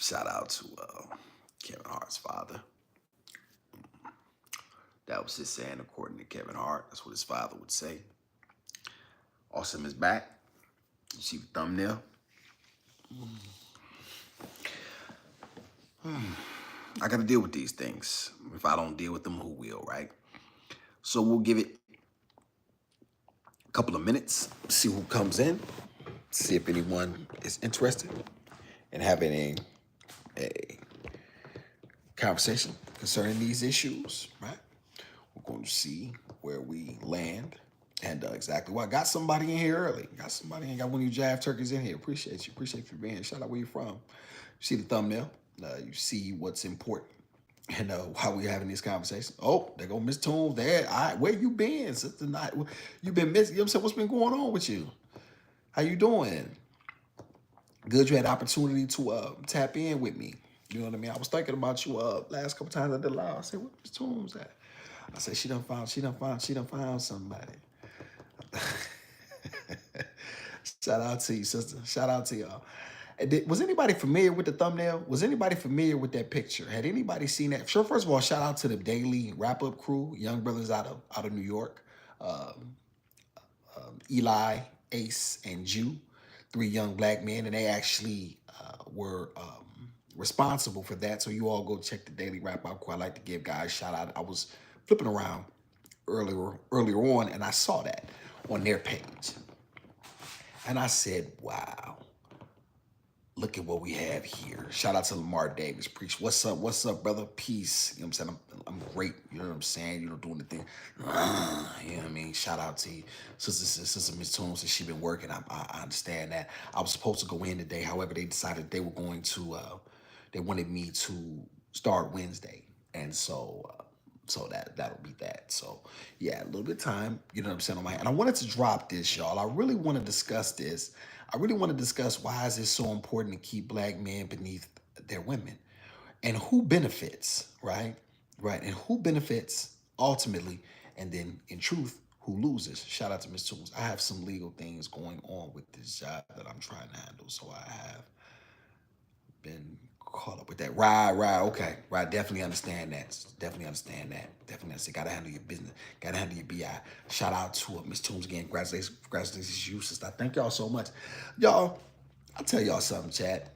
Shout out to Kevin Hart's father. That was his saying, according to Kevin Hart. That's what his father would say. Awesome is back. You see the thumbnail? I got to deal with these things. If I don't deal with them, who will, right? So we'll give it a couple of minutes, see who comes in, see if anyone is interested in having a conversation concerning these issues, right? We're going to see where we land and exactly why. Got somebody in here early. Got somebody in. Got one of you jive turkeys in here. Appreciate you. Appreciate you being here. Shout out where you from. You see the thumbnail. You see what's important and why we having these conversations. Oh, there go Miss Toombs. There. All right, where you been since the night? You been missing. You know what I'm saying? What's been going on with you? How you doing? Good you had the opportunity to tap in with me. You know what I mean? I was thinking about you last couple times I did live. I said, where Miss Toombs at? I said, she done found somebody. Shout out to you, sister. Shout out to y'all. Was anybody familiar with the thumbnail? Was anybody familiar with that picture? Had anybody seen that? Sure. First of all, shout out to the daily wrap-up crew, young brothers out of New York, Eli, Ace, and Jew, three young black men, and they actually were responsible for that. So you all go check the daily wrap-up crew. I like to give guys a shout out. I was flipping around earlier on, and I saw that on their page, and I said, "Wow, look at what we have here." Shout out to Lamar Davis. Preach. What's up, brother? Peace. You know what I'm saying? I'm great. You know what I'm saying? You know, doing the thing. You know what I mean? Shout out to you. Sister Miss Toombs says she been working. I understand that. I was supposed to go in today. However, they decided they were going to, they wanted me to start Wednesday. And so that'll be that. So yeah, a little bit of time, you know what I'm saying, on my, and I wanted to drop this, y'all. I really want to discuss this. I really want to discuss why is it so important to keep black men beneath their women, and who benefits, right? Right, and who benefits ultimately, and then in truth, who loses. Shout out to Miss Tools. I have some legal things going on with this job that I'm trying to handle, so I have been caught up with that. Right, okay. Right, definitely understand that. Definitely understand that. Definitely understand. Gotta handle your business. Gotta handle your BI. Shout out to Miss Toombs again. Congratulations, you, sister. Thank y'all so much. Y'all, I'll tell y'all something, chat.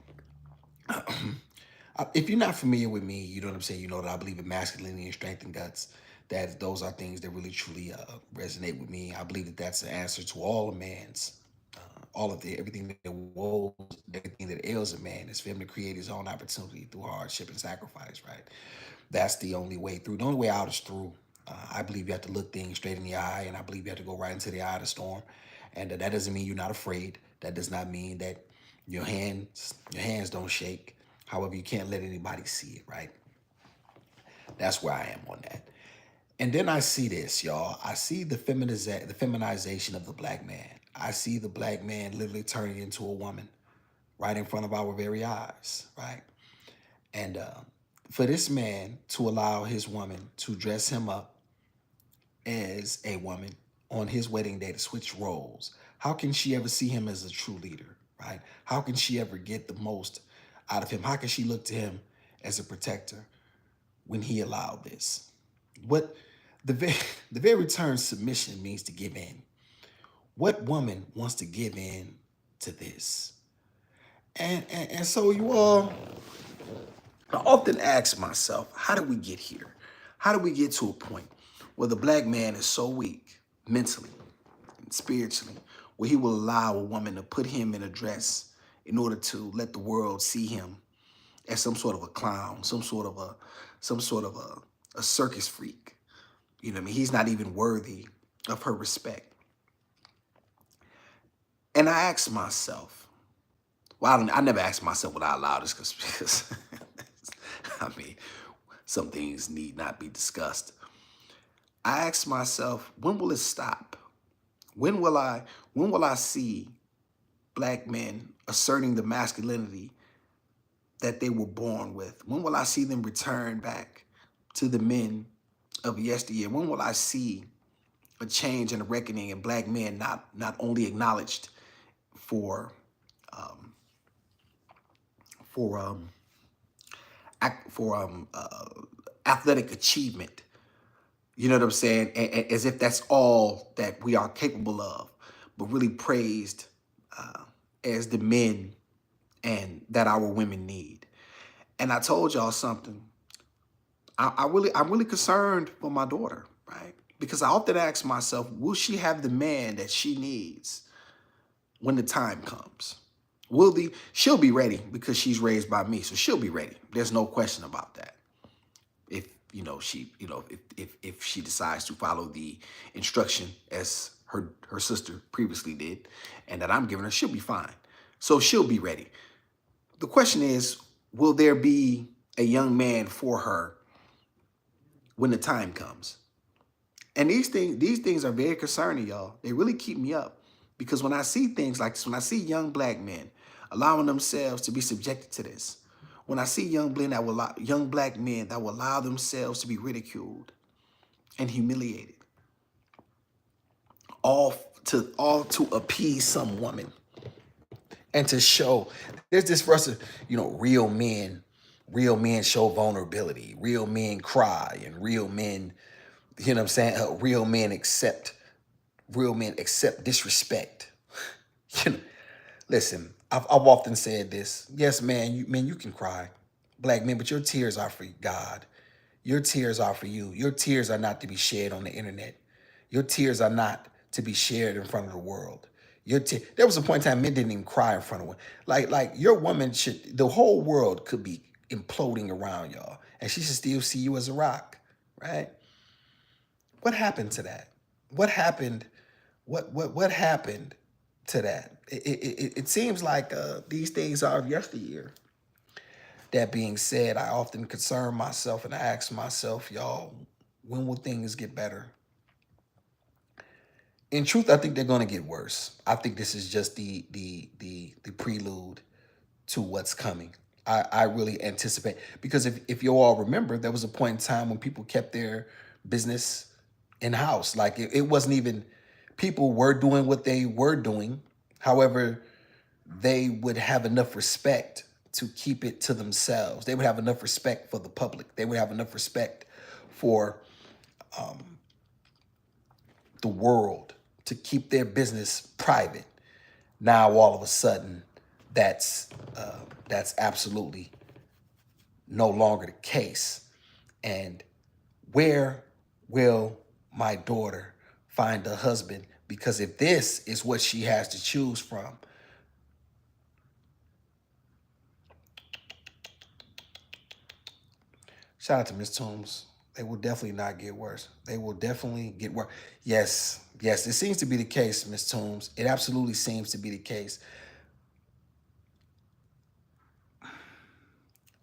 If you're not familiar with me, you know what I'm saying, you know that I believe in masculinity and strength and guts. That those are things that really truly resonate with me. I believe that that's the answer to all a man's all of the everything that woes, everything that ails a man is for him to create his own opportunity through hardship and sacrifice, right? That's the only way through. The only way out is through. I believe you have to look things straight in the eye, and I believe you have to go right into the eye of the storm. And that doesn't mean you're not afraid. That does not mean that your hands don't shake. However, you can't let anybody see it, right? That's where I am on that. And then I see this, y'all. I see the feminization of the black man. I see the black man literally turning into a woman right in front of our very eyes, right? And for this man to allow his woman to dress him up as a woman on his wedding day to switch roles, how can she ever see him as a true leader, right? How can she ever get the most out of him? How can she look to him as a protector when he allowed this? What the very, the very term submission means to give in. What woman wants to give in to this? And so you all, I often ask myself, how did we get here? How do we get to a point where the black man is so weak mentally and spiritually, where he will allow a woman to put him in a dress in order to let the world see him as some sort of a clown, some sort of a circus freak. You know what I mean? He's not even worthy of her respect. And I ask myself, well, I never ask myself what out loud is because I mean, some things need not be discussed. I ask myself, when will it stop? When will I see black men asserting the masculinity that they were born with? When will I see them return back to the men of yesteryear? When will I see a change and a reckoning in black men not only acknowledged for um, for athletic achievement. You know what I'm saying? As if that's all that we are capable of, but really praised as the men and that our women need. And I told y'all something. I'm really concerned for my daughter, right? Because I often ask myself, will she have the man that she needs when the time comes? She'll be ready because she's raised by me, so she'll be ready. There's no question about that. If if she decides to follow the instruction as her sister previously did, and that I'm giving her, she'll be fine. So she'll be ready. The question is, will there be a young man for her when the time comes? And these things are very concerning, y'all. They really keep me up because when I see things like this, when I see young black men allowing themselves to be subjected to this, when I see young black men that will allow themselves to be ridiculed and humiliated, all to appease some woman and to show there's this for us to, real men show vulnerability, real men cry, and real men, you know what I'm saying, real men accept disrespect. You know, listen, I've often said this. Yes, man, you can cry, black men, but your tears are for God. Your tears are for you. Your tears are not to be shared on the internet. Your tears are not to be shared in front of the world. There was a point in time men didn't even cry in front of one. Like your woman should, the whole world could be imploding around y'all, and she should still see you as a rock, right? What happened to that? What happened? What happened to that? It seems like these things are of yesteryear. That being said, I often concern myself and I ask myself, y'all, when will things get better? In truth, I think they're going to get worse. I think this is just the prelude to what's coming. I really anticipate, because if you all remember, there was a point in time when people kept their business in house. Like it wasn't even, people were doing what they were doing. However, they would have enough respect to keep it to themselves. They would have enough respect for the public. They would have enough respect for the world to keep their business private. Now, all of a sudden, that's absolutely no longer the case. And where will my daughter find a husband? Because if this is what she has to choose from, shout out to Miss Toombs. They will definitely not get worse. They will definitely get worse. Yes, yes, it seems to be the case, Miss Toombs. It absolutely seems to be the case.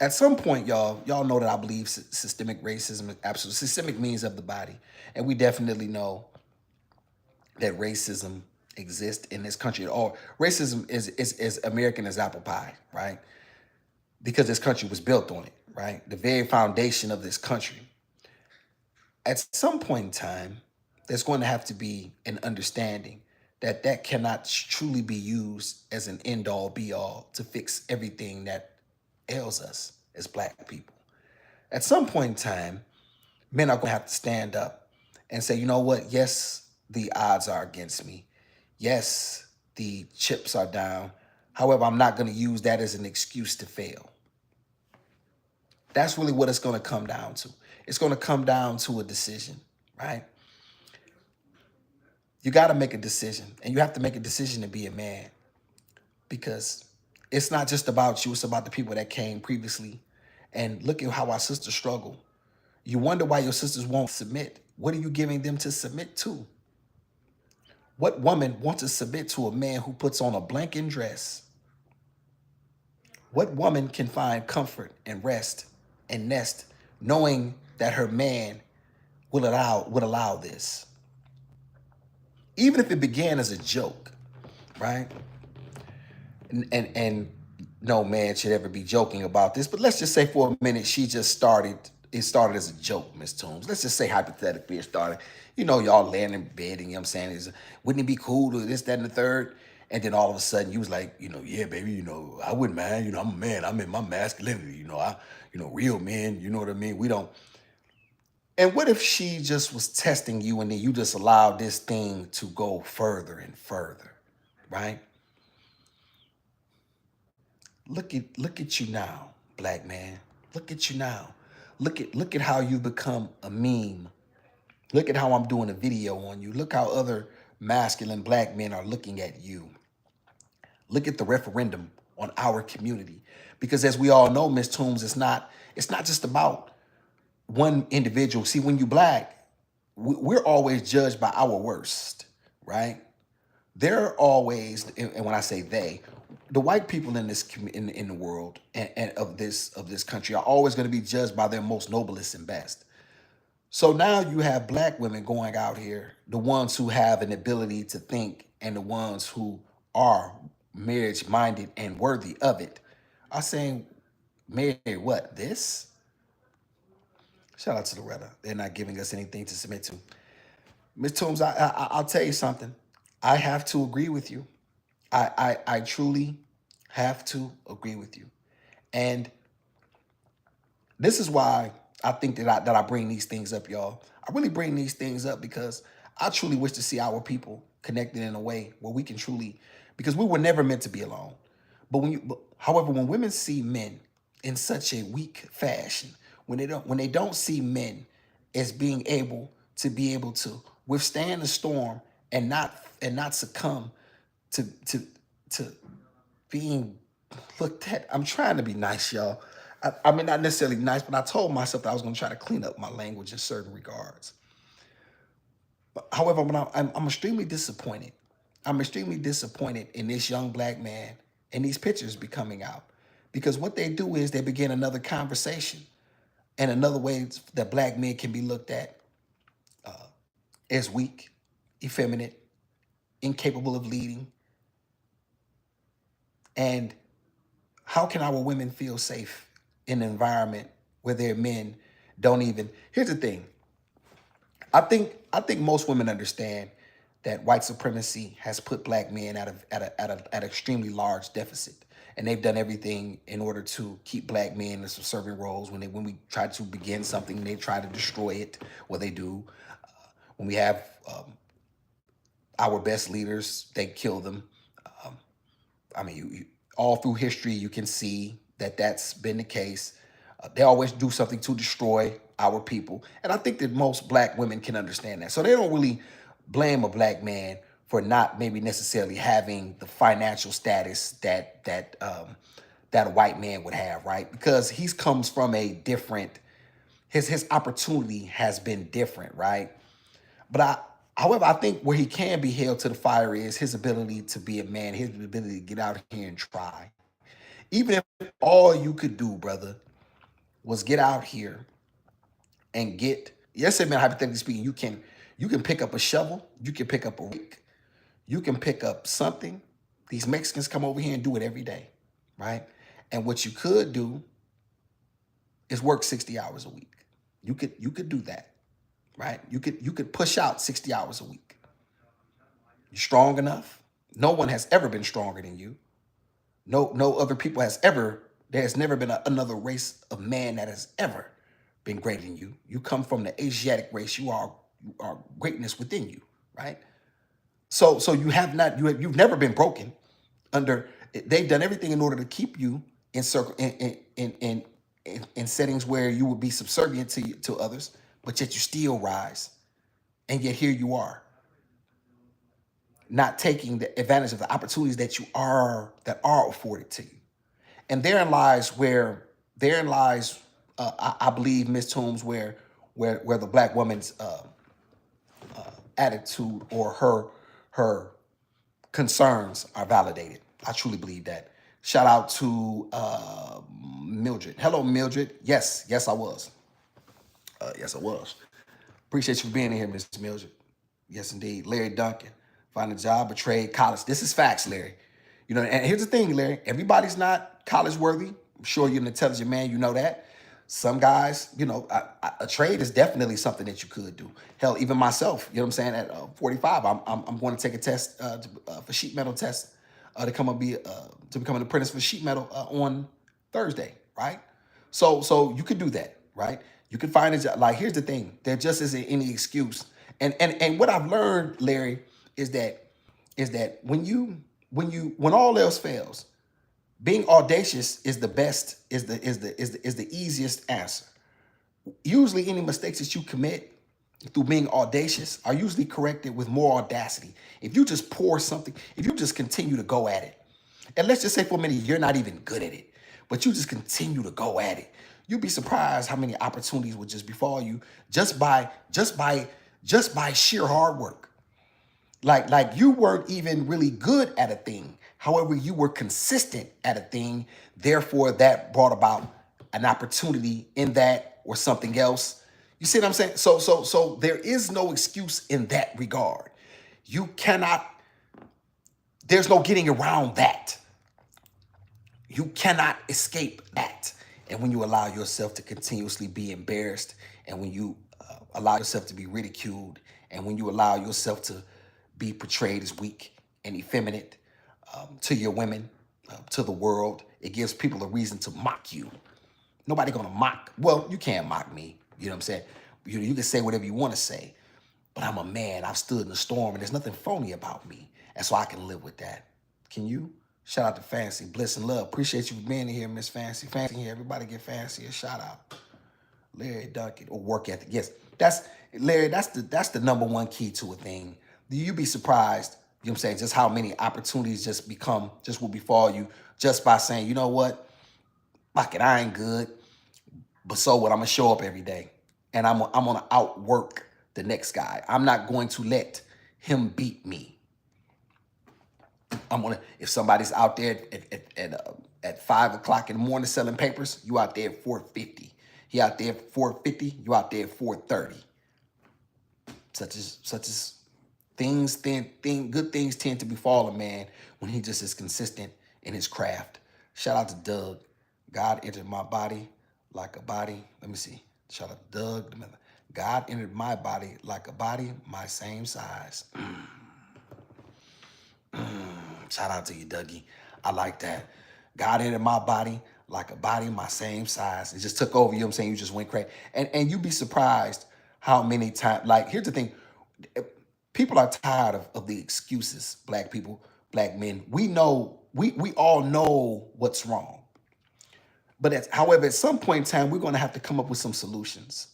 At some point, y'all know that I believe systemic racism is absolute. Systemic means of the body, and we definitely know that racism exists in this country. Or racism is American as apple pie, right? Because this country was built on it, right? The very foundation of this country. At some point in time, there's going to have to be an understanding that that cannot truly be used as an end all be all to fix everything that ails us as black people. At some point in time, men are going to have to stand up and say, you know what? Yes, the odds are against me. Yes, the chips are down. However, I'm not going to use that as an excuse to fail. That's really what it's going to come down to. It's going to come down to a decision, right? You got to make a decision, and you have to make a decision to be a man, because it's not just about you, it's about the people that came previously. And look at how our sisters struggle. You wonder why your sisters won't submit. What are you giving them to submit to? What woman wants to submit to a man who puts on a blanket dress? What woman can find comfort and rest and nest knowing that her man would allow this? Even if it began as a joke, right? And no man should ever be joking about this, but let's just say for a minute it started as a joke, Miss Toombs. Let's just say hypothetically it started, y'all laying in bed and, you know what I'm saying, wouldn't it be cool to this, that, and the third? And then all of a sudden you was like, yeah, baby, I wouldn't mind, I'm a man, I'm in my masculinity, real men, you know what I mean? We don't. And what if she just was testing you and then you just allowed this thing to go further and further, right? Look at you now, black man. Look at you now. Look at how you become a meme. Look at how I'm doing a video on you. Look how other masculine black men are looking at you. Look at the referendum on our community. Because as we all know, Miss Toombs, it's not just about one individual. See, when you black, we're always judged by our worst, right? They're always, and when I say they, the white people in in the world and of this country are always going to be judged by their most noblest and best. So now you have black women going out here, the ones who have an ability to think and the ones who are marriage minded and worthy of it, are saying, Mary, what, this? Shout out to Loretta. They're not giving us anything to submit to. Ms. Toombs, I'll tell you something. I have to agree with you. I truly have to agree with you. And this is why I think that I bring these things up, y'all. I really bring these things up because I truly wish to see our people connected in a way where we can truly, because we were never meant to be alone. However, when women see men in such a weak fashion, when they don't see men as being able to withstand the storm and not succumb to being looked at. I'm trying to be nice, y'all. I mean, not necessarily nice, but I told myself that I was going to try to clean up my language in certain regards. However, when I'm extremely disappointed. I'm extremely disappointed in this young black man and these pictures be coming out, because what they do is they begin another conversation and another way that black men can be looked at as weak, effeminate, incapable of leading. And how can our women feel safe in an environment where their men don't even? Here's the thing. I think most women understand that white supremacy has put black men at an extremely large deficit, and they've done everything in order to keep black men in subservient roles. When we try to begin something, they try to destroy it. What they do when we have our best leaders, they kill them. Um, I mean, all through history, you can see that that's been the case. They always do something to destroy our people. And I think that most black women can understand that. So they don't really blame a black man for not maybe necessarily having the financial status that a white man would have, right? Because he comes from a different, his opportunity has been different, right? However, I think where he can be held to the fire is his ability to be a man, his ability to get out here and try. Even if all you could do, brother, was get out here and get, yes, man, hypothetically speaking, you can pick up a shovel, you can pick up a rake, you can pick up something. These Mexicans come over here and do it every day, right? And what you could do is work 60 hours a week. You could do that, right? You could push out 60 hours a week. You're strong enough. No one has ever been stronger than you. No other people has ever. There has never been another race of man that has ever been greater than you. You come from the Asiatic race. You are greatness within you, right? So you have not. You've never been broken. Under they've done everything in order to keep you in circle in settings where you would be subservient to others, but yet you still rise, and yet here you are, not taking the advantage of the opportunities that are afforded to you. And therein lies, I believe, Miss Toombs, where the black woman's attitude or her concerns are validated. I truly believe that. Shout out to Mildred. Hello, Mildred. Yes, I was. Yes, I was. Appreciate you for being here, Miss Mildred. Yes, indeed. Larry Duncan. Find a job, a trade, college. This is facts, Larry. And here's the thing, Larry. Everybody's not college worthy. I'm sure you're an intelligent man. You know that. Some guys, a trade is definitely something that you could do. Hell, even myself, you know what I'm saying? At 45, I'm going to take a test for sheet metal test to become an apprentice for sheet metal on Thursday, right? So you could do that, right? You can find a job. Like here's the thing, there just isn't any excuse. And what I've learned, Larry, is that when all else fails, being audacious is the best is the easiest answer. Usually any mistakes that you commit through being audacious are usually corrected with more audacity. If you just pour something, if you just continue to go at it, and let's just say for a minute you're not even good at it, but you just continue to go at it, you'd be surprised how many opportunities would just befall you just by sheer hard work. Like you weren't even really good at a thing. However, you were consistent at a thing. Therefore, that brought about an opportunity in that or something else. You see what I'm saying? So there is no excuse in that regard. You cannot, there's no getting around that. You cannot escape that. And when you allow yourself to continuously be embarrassed, and when you allow yourself to be ridiculed, and when you allow yourself to be portrayed as weak and effeminate to your women, to the world, it gives people a reason to mock you. Nobody gonna mock. Well, you can't mock me. You know what I'm saying? You can say whatever you want to say, but I'm a man. I've stood in the storm, and there's nothing phony about me, and so I can live with that. Can you? Shout out to Fancy, Bliss and Love. Appreciate you for being here, Miss Fancy. Fancy here. Everybody get Fancy a shout out. Larry Duncan or work ethic. Yes, that's Larry. That's the number one key to a thing. You'd be surprised. You know what I'm saying? Just how many opportunities just will befall you just by saying, you know what, fuck it, I ain't good, but so what? I'm gonna show up every day, and I'm gonna outwork the next guy. I'm not going to let him beat me. If somebody's out there at 5 o'clock in the morning selling papers, you out there at 4:50. He out there at 4:50, you out there at 4:30. Such as good things tend to befall a man when he just is consistent in his craft. Shout out to Doug. God entered my body like a body. Let me see. Shout out to Doug. God entered my body like a body my same size. Shout out to you, Dougie. I like that. God entered my body like a body my same size. It just took over, you know what I'm saying? You just went crazy. And you'd be surprised how many times, like, here's the thing. People are tired of the excuses, black people, black men. We all know what's wrong. But however, at some point in time, we're going to have to come up with some solutions,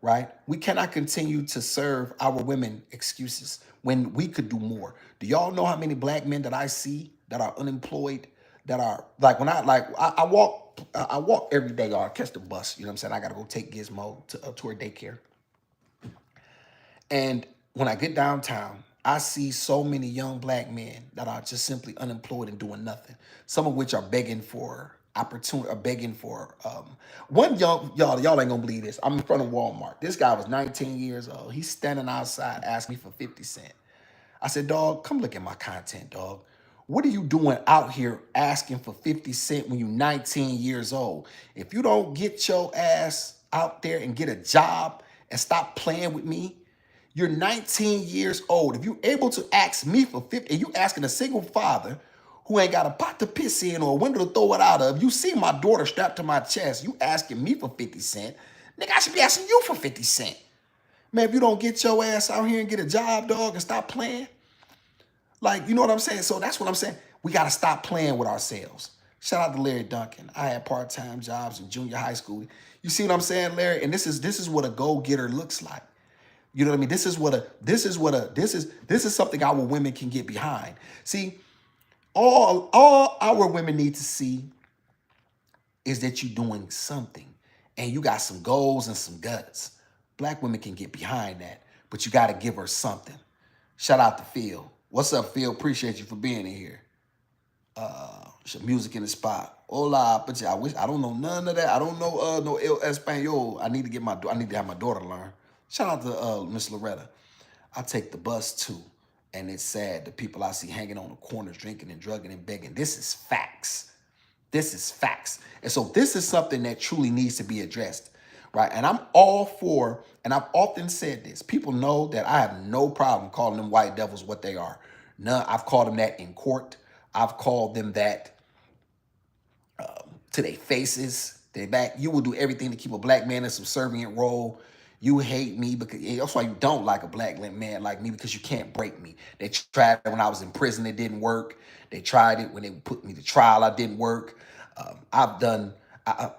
right? We cannot continue to serve our women excuses when we could do more. Do y'all know how many black men that I see that are unemployed, that are like I walk every day or I catch the bus, you know what I'm saying? I got to go take Gizmo to her daycare. And when I get downtown, I see so many young black men that are just simply unemployed and doing nothing. Some of which are begging for opportunity, or begging for one y'all ain't gonna believe this. I'm in front of Walmart. This guy was 19 years old. He's standing outside asking me for 50 cents. I said, dog, come look at my content, dog. What are you doing out here asking for 50 cents when you're 19 years old? If you don't get your ass out there and get a job and stop playing with me, you're 19 years old. If you're able to ask me for 50, and you asking a single father who ain't got a pot to piss in or a window to throw it out of, you see my daughter strapped to my chest, you asking me for 50 cents, nigga, I should be asking you for 50 cents. Man, if you don't get your ass out here and get a job, dog, and stop playing, like, you know what I'm saying? So that's what I'm saying. We got to stop playing with ourselves. Shout out to Larry Duncan. I had part-time jobs in junior high school. You see what I'm saying, Larry? And this is what a go-getter looks like. You know what I mean? This is something our women can get behind. See, all our women need to see is that you're doing something and you got some goals and some guts. Black women can get behind that, but you got to give her something. Shout out to Phil. What's up, Phil? Appreciate you for being in here. Music in the spot. Hola, but I don't know none of that. I don't know no El Espanol. I need to have my daughter learn. Shout out to Miss Loretta. I take the bus too, and it's sad the people I see hanging on the corners, drinking and drugging and begging. This is facts. This is facts. And so this is something that truly needs to be addressed, right? And I'm all for, and I've often said this, people know that I have no problem calling them white devils what they are. None, I've called them that in court. I've called them that to their faces, their back. You will do everything to keep a black man in a subservient role. You hate me because that's why you don't like a black man like me, because you can't break me. They tried it when I was in prison, it didn't work. They tried it when they put me to trial, I didn't work. I've done.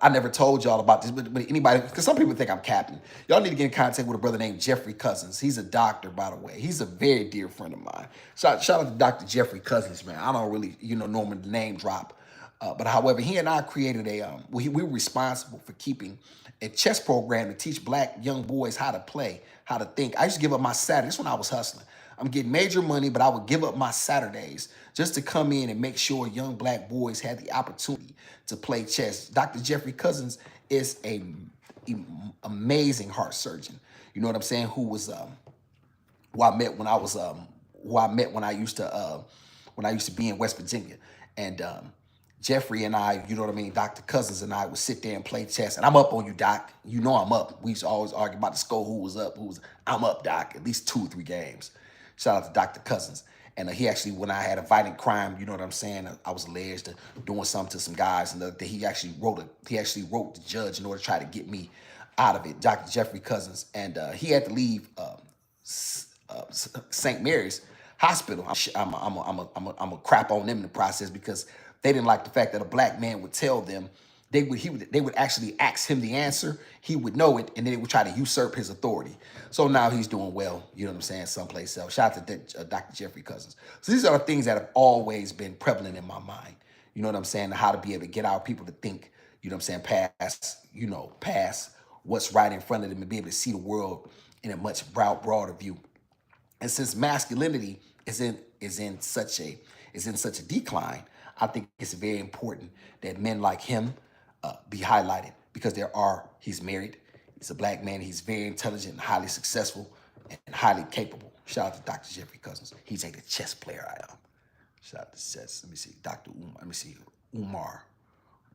I never told y'all about this, but anybody, because some people think I'm capping. Y'all need to get in contact with a brother named Jeffrey Cousins. He's a doctor, by the way. He's a very dear friend of mine. Shout out to Dr. Jeffrey Cousins, man. I don't really, normally name drop. But however, he and I created we were responsible for keeping a chess program to teach black young boys how to play, how to think. I used to give up my Saturdays. This when I was hustling. I'm getting major money, but I would give up my Saturdays just to come in and make sure young black boys had the opportunity to play chess. Dr. Jeffrey Cousins is a amazing heart surgeon. You know what I'm saying? Who I met when I was who I met when I used to be in West Virginia. And Jeffrey and I, you know what I mean, Dr. Cousins and I would sit there and play chess. And I'm up on you, Doc. You know I'm up. We used to always argue about the score, who was up, I'm up, Doc, at least 2 or 3 games. Shout out to Dr. Cousins. And he actually, when I had a violent crime, you know what I'm saying, I was alleged of doing something to some guys, and he actually wrote the judge in order to try to get me out of it, Dr. Jeffrey Cousins. And he had to leave St. Mary's Hospital. I'm a crap on them in the process, because they didn't like the fact that a black man would tell them. They would actually ask him the answer. He would know it, and then they would try to usurp his authority. So now he's doing well, you know what I'm saying, someplace else. Shout out to Dr. Jeffrey Cousins. So these are the things that have always been prevalent in my mind. You know what I'm saying? How to be able to get our people to think, you know what I'm saying, past what's right in front of them, and be able to see the world in a much broader view. And since masculinity is in such a decline, I think it's very important that men like him be highlighted, because he's married, he's a black man, he's very intelligent and highly successful and highly capable. Shout out to Dr. Jeffrey Cousins. He's a chess player I am. Shout out to chess. Let me see, Dr. Umar. Let me see, Umar.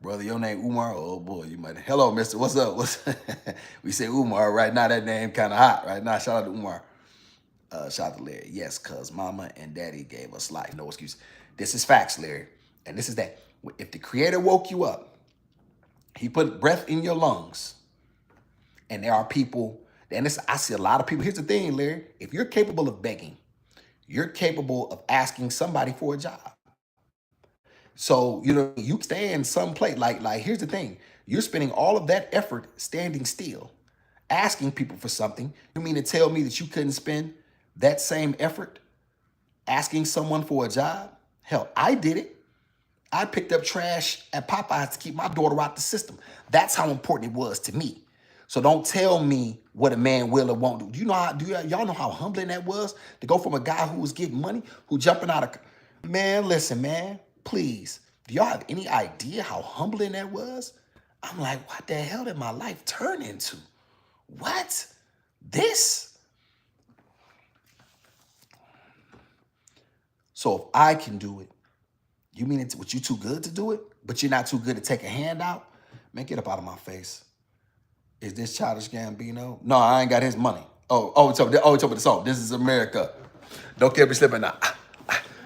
Brother, your name Umar? Oh boy, you might. Hello, mister. What's up? We say Umar right now. That name kind of hot right now. Shout out to Umar. Shout out to Larry. Yes, cuz mama and daddy gave us life. No excuse. This is facts, Larry. And this is that. If the creator woke you up, he put breath in your lungs, and there are people, and I see a lot of people. Here's the thing, Larry. If you're capable of begging, you're capable of asking somebody for a job. So, you stand someplace, here's the thing. You're spending all of that effort standing still, asking people for something. You mean to tell me that you couldn't spend that same effort asking someone for a job? Hell, I did it. I picked up trash at Popeyes to keep my daughter out the system. That's how important it was to me. So don't tell me what a man will or won't do. Y'all know how humbling that was to go from a guy who was getting money, who jumping out of, man, listen, man, please. Do y'all have any idea how humbling that was? I'm like, what the hell did my life turn into? What? This? So if I can do it, you mean it? What, you too good to do it, but you're not too good to take a hand out? Man, get up out of my face. Is this Childish Gambino? No, I ain't got his money. It's over the song. This is America. Don't care if you're slipping now.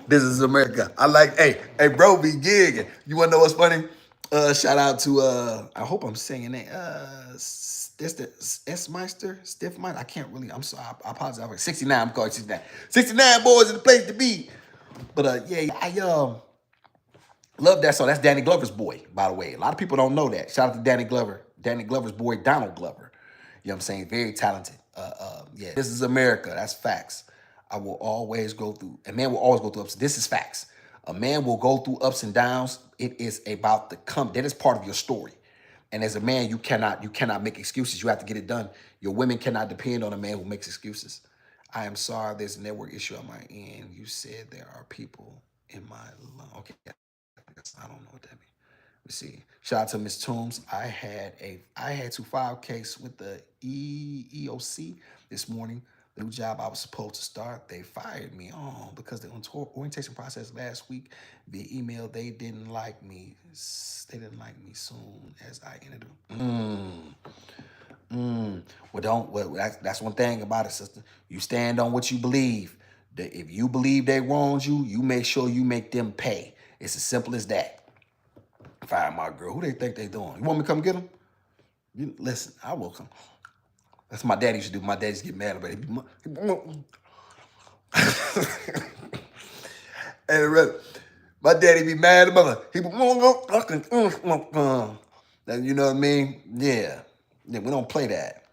This is America. I like, hey, bro, be gigging. You wanna know what's funny? Shout out to I hope I'm saying that. This the S-Meister, Stiffmeister. I can't really. I'm sorry. I apologize. 69. I'm calling 69. 69 boys in the place to be. But yeah, I love that song. That's Danny Glover's boy, by the way. A lot of people don't know that. Shout out to Danny Glover. Danny Glover's boy, Donald Glover. You know what I'm saying? Very talented. Yeah, this is America. That's facts. A man will always go through ups. This is facts. A man will go through ups and downs. It is about that is part of your story. And as a man, you cannot make excuses. You have to get it done. Your women cannot depend on a man who makes excuses. I am sorry, there's a network issue on my end. You said there are people in my lung. Okay, I don't know what that means. Let's see. Shout out to Miss Toombs. I had to file a case with the EEOC this morning. The new job I was supposed to start, they fired me on because the orientation process last week via email, they didn't like me. They didn't like me soon as I entered. That's one thing about it, sister. You stand on what you believe. If you believe they wronged you, you make sure you make them pay. It's as simple as that. Fire my girl. Who they think they doing? You want me to come get them? You, listen, I will come. That's what my daddy used to do. My daddy used to get mad about it. And my daddy be mad at mother. He be, you know what I mean? Yeah. Yeah, we don't play that.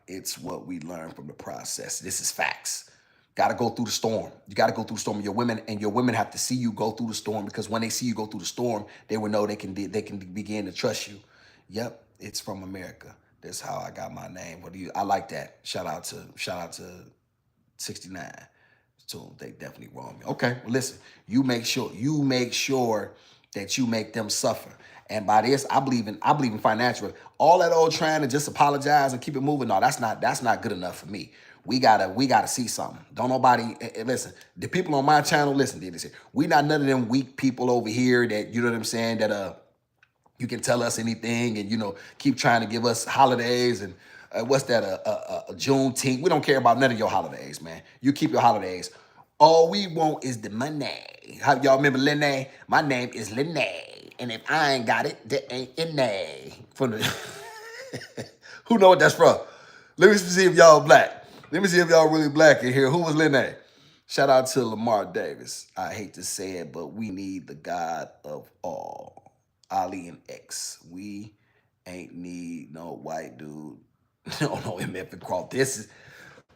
It's what we learn from the process. This is facts. Got to go through the storm. You got to go through the storm. Your women have to see you go through the storm, because when they see you go through the storm, they will know they can begin to trust you. Yep, it's from America. That's how I got my name. What do you? I like that. Shout out to 69. So they definitely wrong me. Okay, well, listen. You make sure that you make them suffer. And by this, I believe in financial. All that old trying to just apologize and keep it moving. No, that's not good enough for me. We gotta see something. Don't nobody listen. The people on my channel, listen to this. We not none of them weak people over here that, you know what I'm saying, that you can tell us anything and, keep trying to give us holidays and what's that, a Juneteenth. We don't care about none of your holidays, man. You keep your holidays. All we want is the money. How y'all remember Lene? My name is Lene, and if I ain't got it, there ain't any. From the who know what that's from? Let me see if y'all black. Let me see if y'all really black in here. Who was Lene? Shout out to Lamar Davis. I hate to say it, but we need the God of all. Ali and X. We ain't need no white dude. No MF and Croft. This is,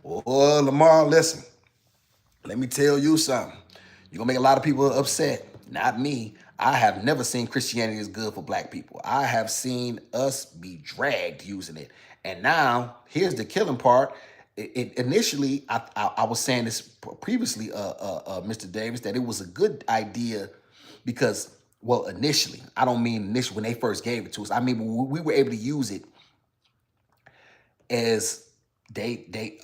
oh, Lamar, listen. Let me tell you something. You're going to make a lot of people upset. Not me. I have never seen Christianity as good for black people. I have seen us be dragged using it. And now, here's the killing part. Initially, I was saying this previously, Mr. Davis, that it was a good idea because, well, initially, I don't mean initially when they first gave it to us. I mean, we were able to use it as day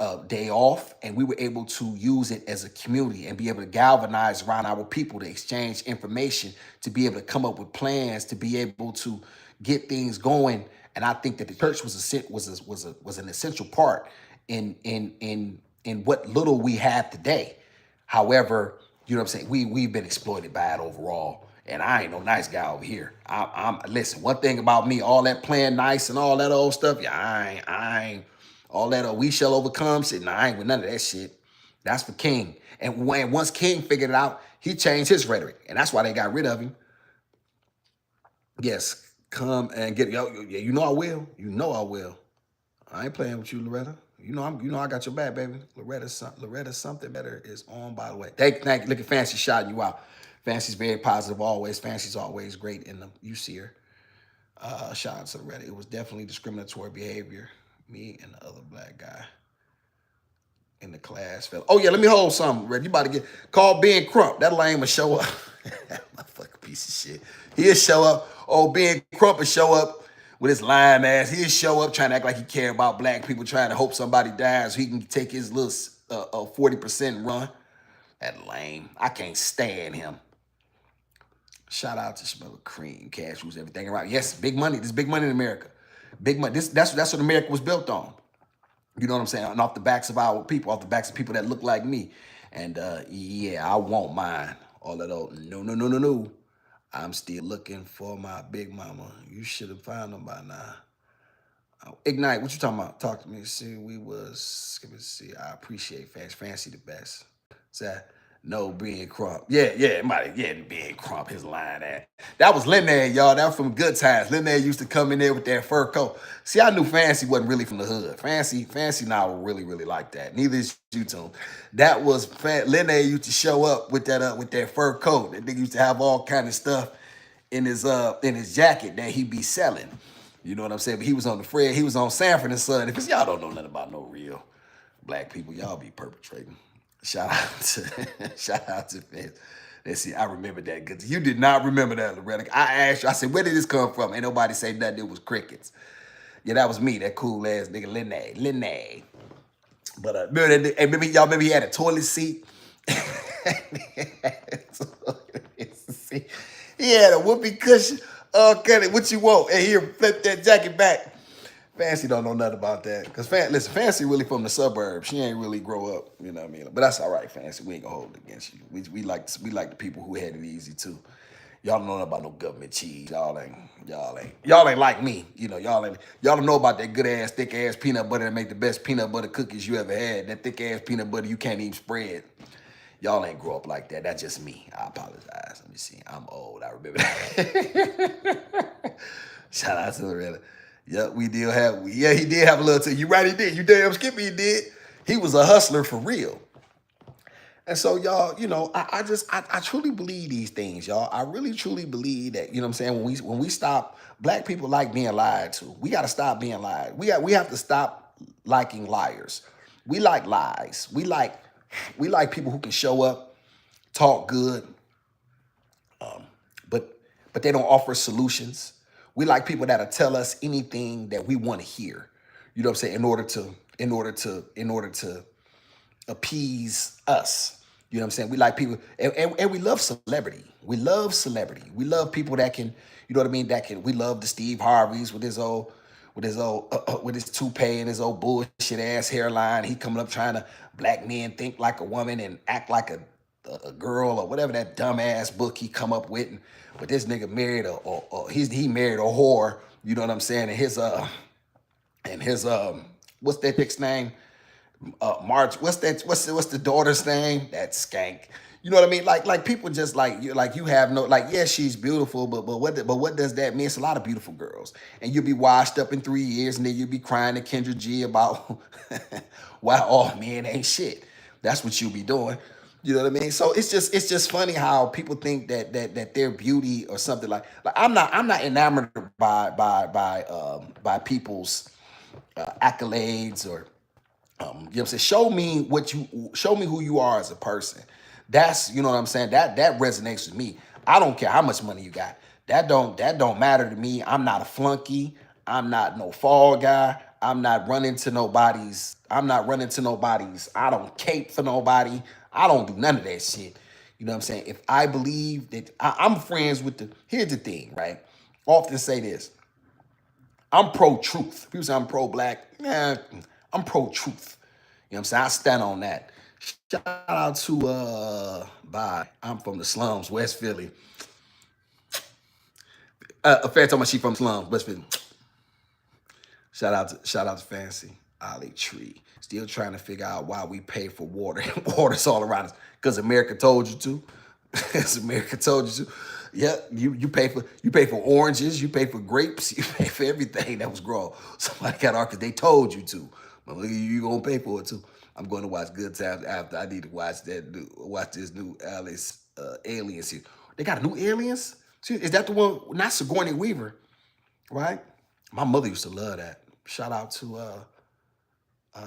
off, and we were able to use it as a community and be able to galvanize around our people to exchange information, to be able to come up with plans, to be able to get things going. And I think that the church was an essential part in what little we have today. However, you know what I'm saying, we've been exploited by it overall. And I ain't no nice guy over here. I'm listen, one thing about me, all that playing nice and all that old stuff, yeah, I ain't all that we shall overcome shit. Nah, I ain't with none of that shit. That's for King. And once King figured it out, he changed his rhetoric. And that's why they got rid of him. Yes, come and get it. Yeah, you know I will. You know I will. I ain't playing with you, Loretta. You know I got your back, baby. Loretta something better is on, by the way. Thank you. Look at Fancy shouting you out. Fancy's very positive always. Fancy's always great in them. You see her. Shout out to Loretta. It was definitely discriminatory behavior. Me and the other black guy in the class fell. Oh yeah, let me hold something, Red. You about to get called Ben Crump. That lame will show up. Motherfucking piece of shit. He'll show up. Oh, Ben Crump will show up with his lime ass. He'll show up trying to act like he care about black people, trying to hope somebody dies so he can take his little 40% run. That lame. I can't stand him. Shout out to Smell of Cream, cashews, everything around. Yes, big money. There's big money in America. Big money. That's what America was built on. You know what I'm saying? And off the backs of our people, off the backs of people that look like me. And yeah, I want mine. All that old no. I'm still looking for my big mama. You should have found them by now. Ignite, what you talking about? Talk to me. See, let me see. I appreciate Fancy the best. So, no, Ben Crump. Yeah, Ben Crump, his line at. That was Lynette, y'all. That was from Good Times. Lynette used to come in there with that fur coat. See, I knew Fancy wasn't really from the hood. Fancy now really like that. Neither is YouTube. That was Lynette used to show up with that fur coat. That nigga used to have all kind of stuff in his jacket that he be selling. You know what I'm saying? But he was on he was on Sanford and Son. If y'all don't know nothing about no real black people, y'all be perpetrating. Shout out to Fans. Let's see, I remember that. Cause you did not remember that, Loretta. I asked you, I said, where did this come from? Ain't nobody say nothing, it was crickets. Yeah, that was me, that cool ass nigga, Lene. But remember y'all he had a toilet seat? He had a whoopee cushion. Cut it, what you want? And here, flip that jacket back. Fancy don't know nothing about that. Cause listen, Fancy really from the suburbs. She ain't really grow up, you know what I mean? But that's all right, Fancy. We ain't gonna hold it against you. We like the people who had it easy too. Y'all don't know nothing about no government cheese. Y'all ain't like me. You know, y'all don't know about that good ass, thick ass peanut butter that make the best peanut butter cookies you ever had. That thick ass peanut butter you can't even spread. Y'all ain't grow up like that. That's just me. I apologize. Let me see. I'm old. I remember that. Shout out to Loretta. Yep, we did have. Yeah, he did have a little. You right, he did. You damn skippy, he did. He was a hustler for real. And so, y'all, I truly believe these things, y'all. I really truly believe that, you know what I'm saying, when we stop, black people like being lied to. We gotta stop being lied. We have to stop liking liars. We like lies. We like people who can show up, talk good, but they don't offer solutions. We like people that'll tell us anything that we want to hear. You know what I'm saying? In order to appease us. You know what I'm saying? We like people, and we love celebrity. We love celebrity. We love people that can, you know what I mean? We love the Steve Harveys with his toupee and his old bullshit ass hairline. He coming up trying to black men think like a woman and act like a girl or whatever that dumbass book he come up with. But this nigga married he married a whore. You know what I'm saying? And his what's that chick's name? March. What's the daughter's name? That skank. You know what I mean? Like people just you have no yeah, she's beautiful, but what does that mean? It's a lot of beautiful girls, and you'll be washed up in 3 years, and then you'll be crying to Kendra G about why all men ain't shit. That's what you'll be doing. You know what I mean? So it's just funny how people think that their beauty or something like I'm not enamored by people's accolades or you know what I'm saying? Show me who you are as a person. That's, you know what I'm saying? That resonates with me. I don't care how much money you got. That don't matter to me. I'm not a flunky. I'm not no fall guy. I'm not running to nobody's. I don't cape for nobody. I don't do none of that shit. You know what I'm saying? If I believe that I'm friends with here's the thing, right? I often say this. I'm pro-truth. People say I'm pro-black. Yeah, I'm pro-truth. You know what I'm saying? I stand on that. Shout out to bye. I'm from the slums, West Philly. A fan told me she from slums, West Philly. Shout out to Fancy. Ollie Tree. Still trying to figure out why we pay for water. Water's all around us. Because America told you to. Because America told you to. Yeah, you pay for oranges, you pay for grapes, you pay for everything that was grown. Somebody got because they told you to. But you gonna pay for it too. I'm going to watch Good Times after. I need to watch this new Alice Aliens here. They got a new Aliens? See, is that the one? Not Sigourney Weaver, right? My mother used to love that. Shout out to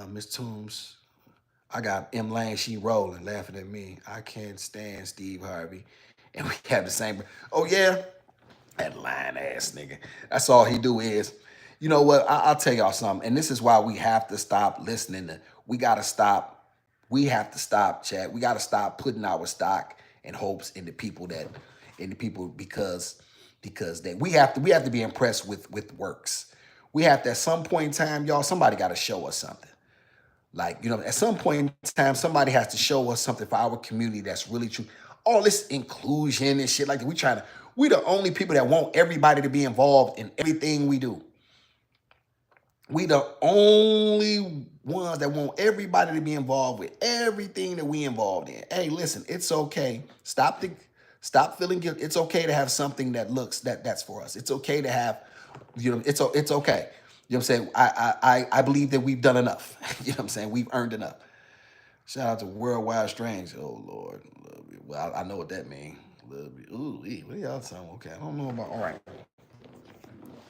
Miss Toombs. I got M Lane, she rolling, laughing at me. I can't stand Steve Harvey. And we have the same. Oh, yeah? That lying ass nigga. That's all he do is, you know what? I'll tell y'all something. And this is why we have to stop listening to, we got to stop. We have to stop, chat. We got to stop putting our stock and hopes in the people because we have to be impressed with works. We have to, at some point in time, y'all, somebody got to show us something. Like, at some point in time, somebody has to show us something for our community that's really true. All this inclusion and shit like that. We the only people that want everybody to be involved in everything we do. We the only ones that want everybody to be involved with everything that we involved in. Hey, listen, it's okay. Stop feeling guilty. It's okay to have something that's for us. It's okay to have, it's okay. You know what I'm saying? I believe that we've done enough. You know what I'm saying? We've earned enough. Shout out to Worldwide Strange. Oh Lord. Well, I know what that means. Ooh, what y'all saying? Okay, I don't know about. All right.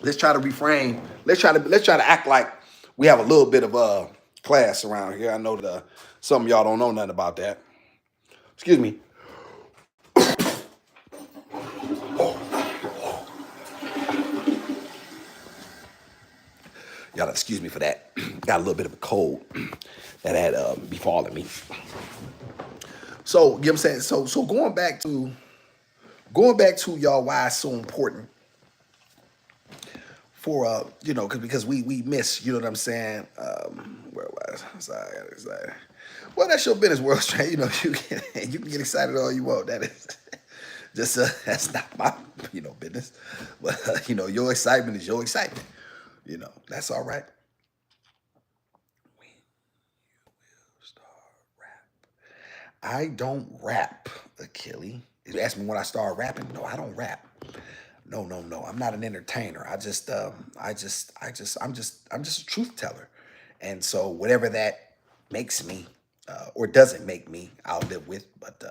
Let's try to reframe. Let's try to act like we have a little bit of class around here. I know that some of y'all don't know nothing about that. Excuse me. Y'all excuse me for that. Got a little bit of a cold that had befallen me. So, you know what I'm saying? So going back to y'all why it's so important for because we miss, you know what I'm saying? Where was I? Sorry. Well, that's your business, world strain. You can get excited all you want. That is just that's not my business. But your excitement is your excitement. That's all right. Start rap. I don't rap, Achilles. You ask me when I start rapping? No, I don't rap. No, no, no. I'm not an entertainer. I'm just a truth teller. And so whatever that makes me or doesn't make me, I'll live with. But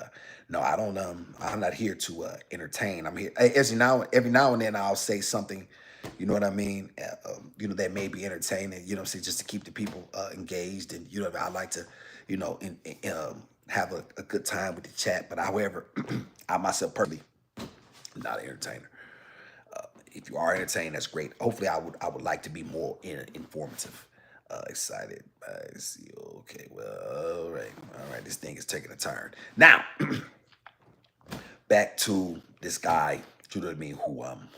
no, I don't. I'm not here to entertain. I'm here every now and then I'll say something. You know what I mean? That may be entertaining. Say just to keep the people engaged, and I like to, have a good time with the chat. But however, I myself personally, am not an entertainer. If you are entertained, that's great. Hopefully, I would like to be more informative. Excited. I see. Okay. Well, all right. All right. This thing is taking a turn. Now, back to this guy. You know what I mean?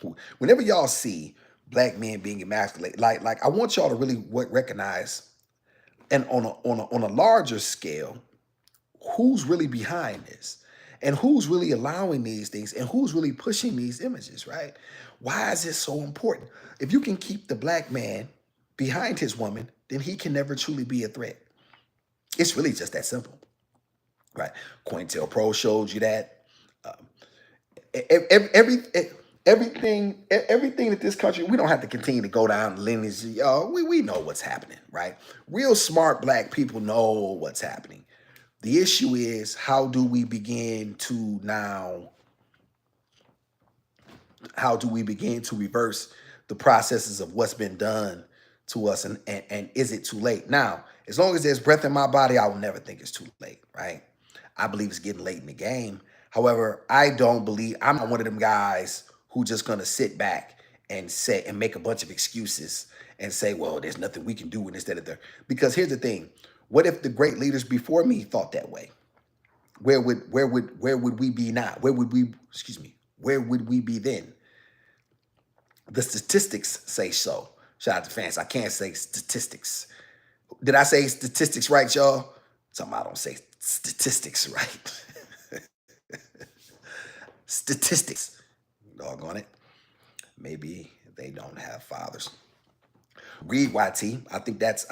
Who? Whenever y'all see black men being emasculated, like I want y'all to really recognize, and on a larger scale, who's really behind this and who's really allowing these things and who's really pushing these images, right? Why is this so important? If you can keep the black man behind his woman, then he can never truly be a threat. It's really just that simple, right? COINTELPRO showed you that. Everything that this country, we don't have to continue to go down the lineage. Y'all, we know what's happening, right? Real smart black people know what's happening. The issue is, how do we begin to now, how do we begin to reverse the processes of what's been done to us, and is it too late? Now, as long as there's breath in my body, I will never think it's too late, right? I believe it's getting late in the game. However, I don't believe, I'm not one of them guys who just gonna sit back and say and make a bunch of excuses and say, well, there's nothing we can do instead of there. Because here's the thing: what if the great leaders before me thought that way? Where would we be now? Where would we be then? The statistics say so. Shout out to fans. I can't say statistics. Did I say statistics right, y'all? Something I don't say statistics right. Statistics. Doggone it. Maybe they don't have fathers. Read YT. I think that's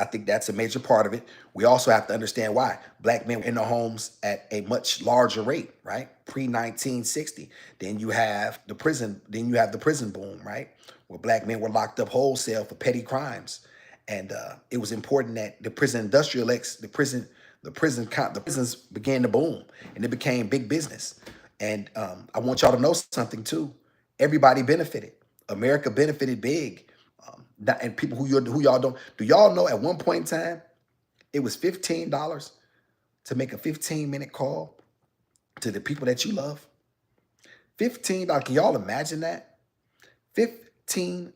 a major part of it. We also have to understand why black men were in the homes at a much larger rate, right? Pre 1960. Then you have the prison. Then you have the prison boom, right? Where black men were locked up wholesale for petty crimes, and it was important that the prison industrial the prisons began to boom, and it became big business. And I want y'all to know something too. Everybody benefited. America benefited big. And people who y'all don't, do y'all know at one point in time it was $15 to make a 15-minute call to the people that you love? $15. Can y'all imagine that? $15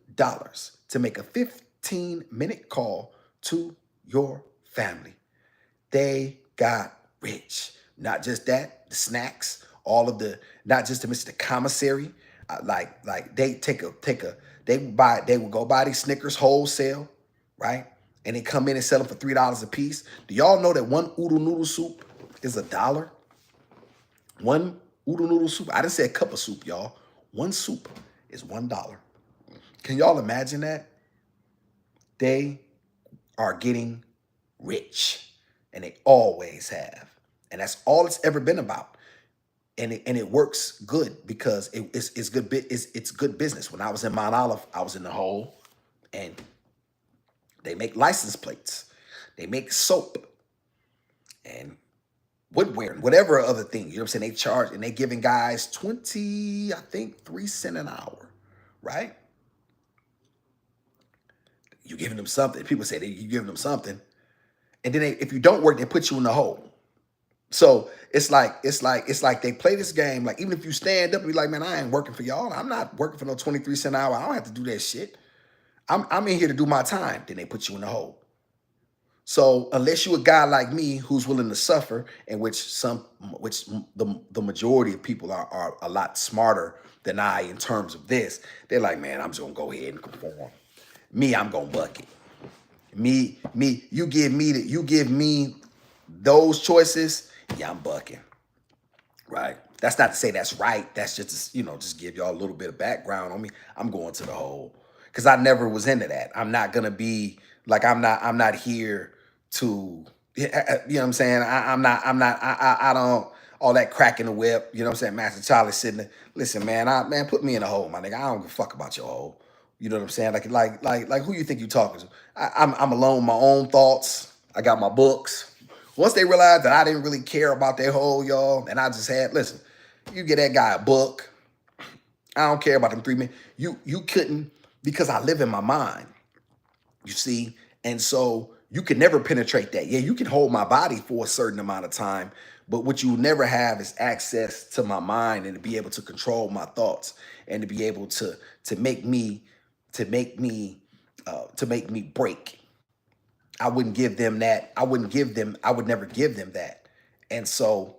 to make a 15-minute call to your family. They got rich. Not just that, the snacks, all of the, not just to miss the commissary. Like they they would go buy these Snickers wholesale, right? And they come in and sell them for $3 a piece. Do y'all know that one oodle noodle soup is $1? One oodle noodle soup. I didn't say a cup of soup, y'all. One soup is $1. Can y'all imagine that? They are getting rich, and they always have. And that's all it's ever been about. And it works good because it's good it's good business. When I was in Mount Olive, I was in the hole, and they make license plates, they make soap and woodware and whatever other thing. You know what I'm saying? They charge, and they giving guys 20, I think 3 cents an hour, right? You giving them something. People say that you giving them something, and then if you don't work, they put you in the hole. So it's like they play this game. Like, even if you stand up and be like, man, I ain't working for y'all. I'm not working for no 23 cents an hour. I don't have to do that shit. I'm in here to do my time. Then they put you in the hole. So unless you a guy like me who's willing to suffer, and which the majority of people are a lot smarter than I in terms of this, they're like, man, I'm just gonna go ahead and conform. Me, I'm gonna buck it. You give me those choices, yeah, I'm bucking. Right. That's not to say that's right. That's just to, just give y'all a little bit of background on me. I'm going to the whole because I never was into that. I'm not gonna be like I'm not here to you know what I'm saying. I'm not I don't all that cracking the whip. You know what I'm saying. Master Charlie sitting there. Listen, man. Man, put me in a hole, my nigga. I don't give a fuck about your hole. You know what I'm saying? Like who you think you talking to? I'm alone with my own thoughts. I got my books. Once they realized that I didn't really care about their whole, y'all, and I just had, listen, you get that guy a book. I don't care about them 3 men. You couldn't because I live in my mind, you see? And so you can never penetrate that. Yeah, you can hold my body for a certain amount of time, but what you never have is access to my mind and to be able to control my thoughts and to be able to make me to make me break. I wouldn't give them that. I would never give them that. And so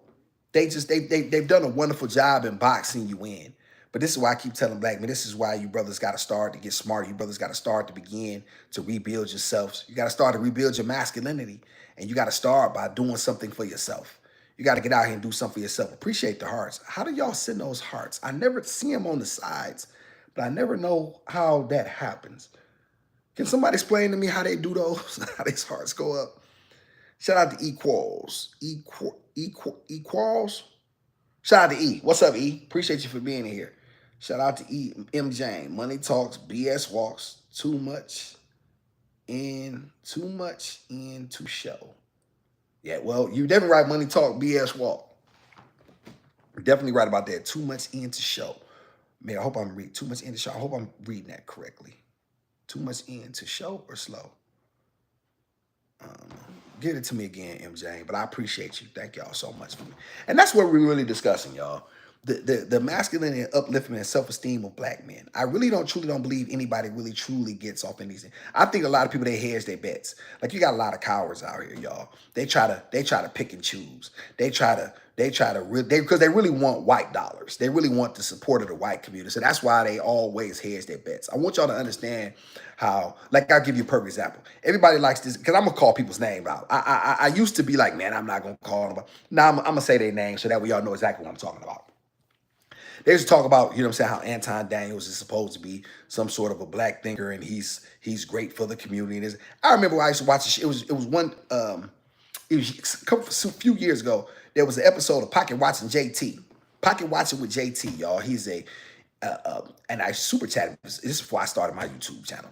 they've done a wonderful job in boxing you in. But this is why I keep telling black men, this is why you brothers got to start to get smarter. You brothers got to start to begin to rebuild yourselves. You got to start to rebuild your masculinity. And you got to start by doing something for yourself. You got to get out here and do something for yourself. Appreciate the hearts. How do y'all send those hearts? I never see them on the sides, but I never know how that happens. Can somebody explain to me how they do those? How these hearts go up? Shout out to Equals. Equals? Shout out to E. What's up, E? Appreciate you for being here. Shout out to E. M. Jane. Money talks, BS walks. Too much in to show. Yeah, well, you definitely right. Money talk, BS walk. You're definitely right about that. Too much in to show. Man, I hope I'm reading too much in to show. I hope I'm reading that correctly. Too much in to show or slow? Get it to me again, MJ. But I appreciate you. Thank y'all so much for me. And that's what we're really discussing, y'all. The masculinity and upliftment and self-esteem of black men. I really truly don't believe anybody really truly gets off in these things. I think a lot of people, they hedge their bets. Like you got a lot of cowards out here, y'all. They try to pick and choose. Because they really want white dollars. They really want the support of the white community. So that's why they always hedge their bets. I want y'all to understand how, like I'll give you a perfect example. Everybody likes this, because I'm gonna call people's names out. I used to be like, man, I'm not gonna call them. Now I'm gonna say their name so that way y'all know exactly what I'm talking about. They used to talk about, you know what I'm saying, how Anton Daniels is supposed to be some sort of a black thinker and he's great for the community. And I remember when I used to watch it was one it was a few years ago. There was an episode of Pocket Watching JT. Pocket Watching with JT, y'all. He's and I super chatted. This is before I started my YouTube channel,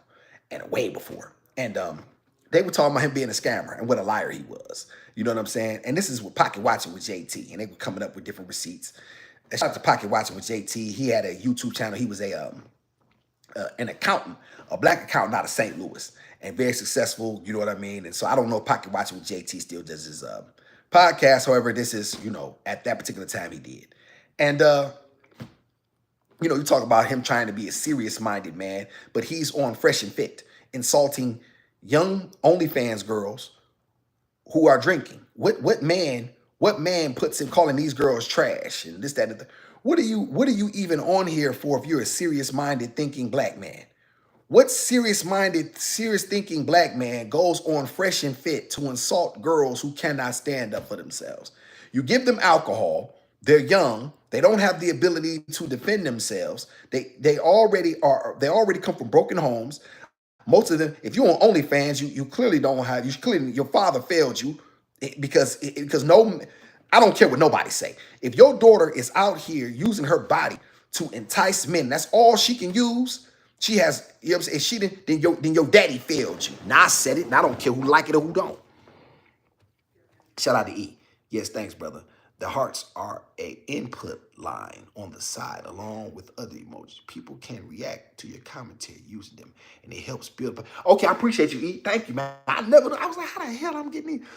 and way before. And they were talking about him being a scammer and what a liar he was. You know what I'm saying? And this is with Pocket Watching with JT, and they were coming up with different receipts. And shout out to Pocket Watching with JT. He had a YouTube channel. He was an accountant, a black accountant out of St. Louis, and very successful. You know what I mean? And so I don't know if Pocket Watching with JT still does his podcast. However, this is, at that particular time he did. And you talk about him trying to be a serious-minded man, but he's on Fresh and Fit, insulting young OnlyFans girls who are drinking. What man puts him calling these girls trash and this, that, and the. What are you even on here for if you're a serious-minded thinking black man? What serious-minded, serious-thinking black man goes on Fresh and Fit to insult girls who cannot stand up for themselves? You give them alcohol. They're young. They don't have the ability to defend themselves. They already come from broken homes. Most of them, if you're on OnlyFans, you clearly don't have. Your father failed you because no, I don't care what nobody say. If your daughter is out here using her body to entice men, that's all she can use. She has, you know what I'm saying? If she didn't, then your daddy failed you. Now I said it, and I don't care who like it or who don't. Shout out to E. Yes, thanks, brother. The hearts are a input line on the side, along with other emojis. People can react to your commentary using them, and it helps build. Okay, I appreciate you, E. Thank you, man. I was like, how the hell I'm getting these?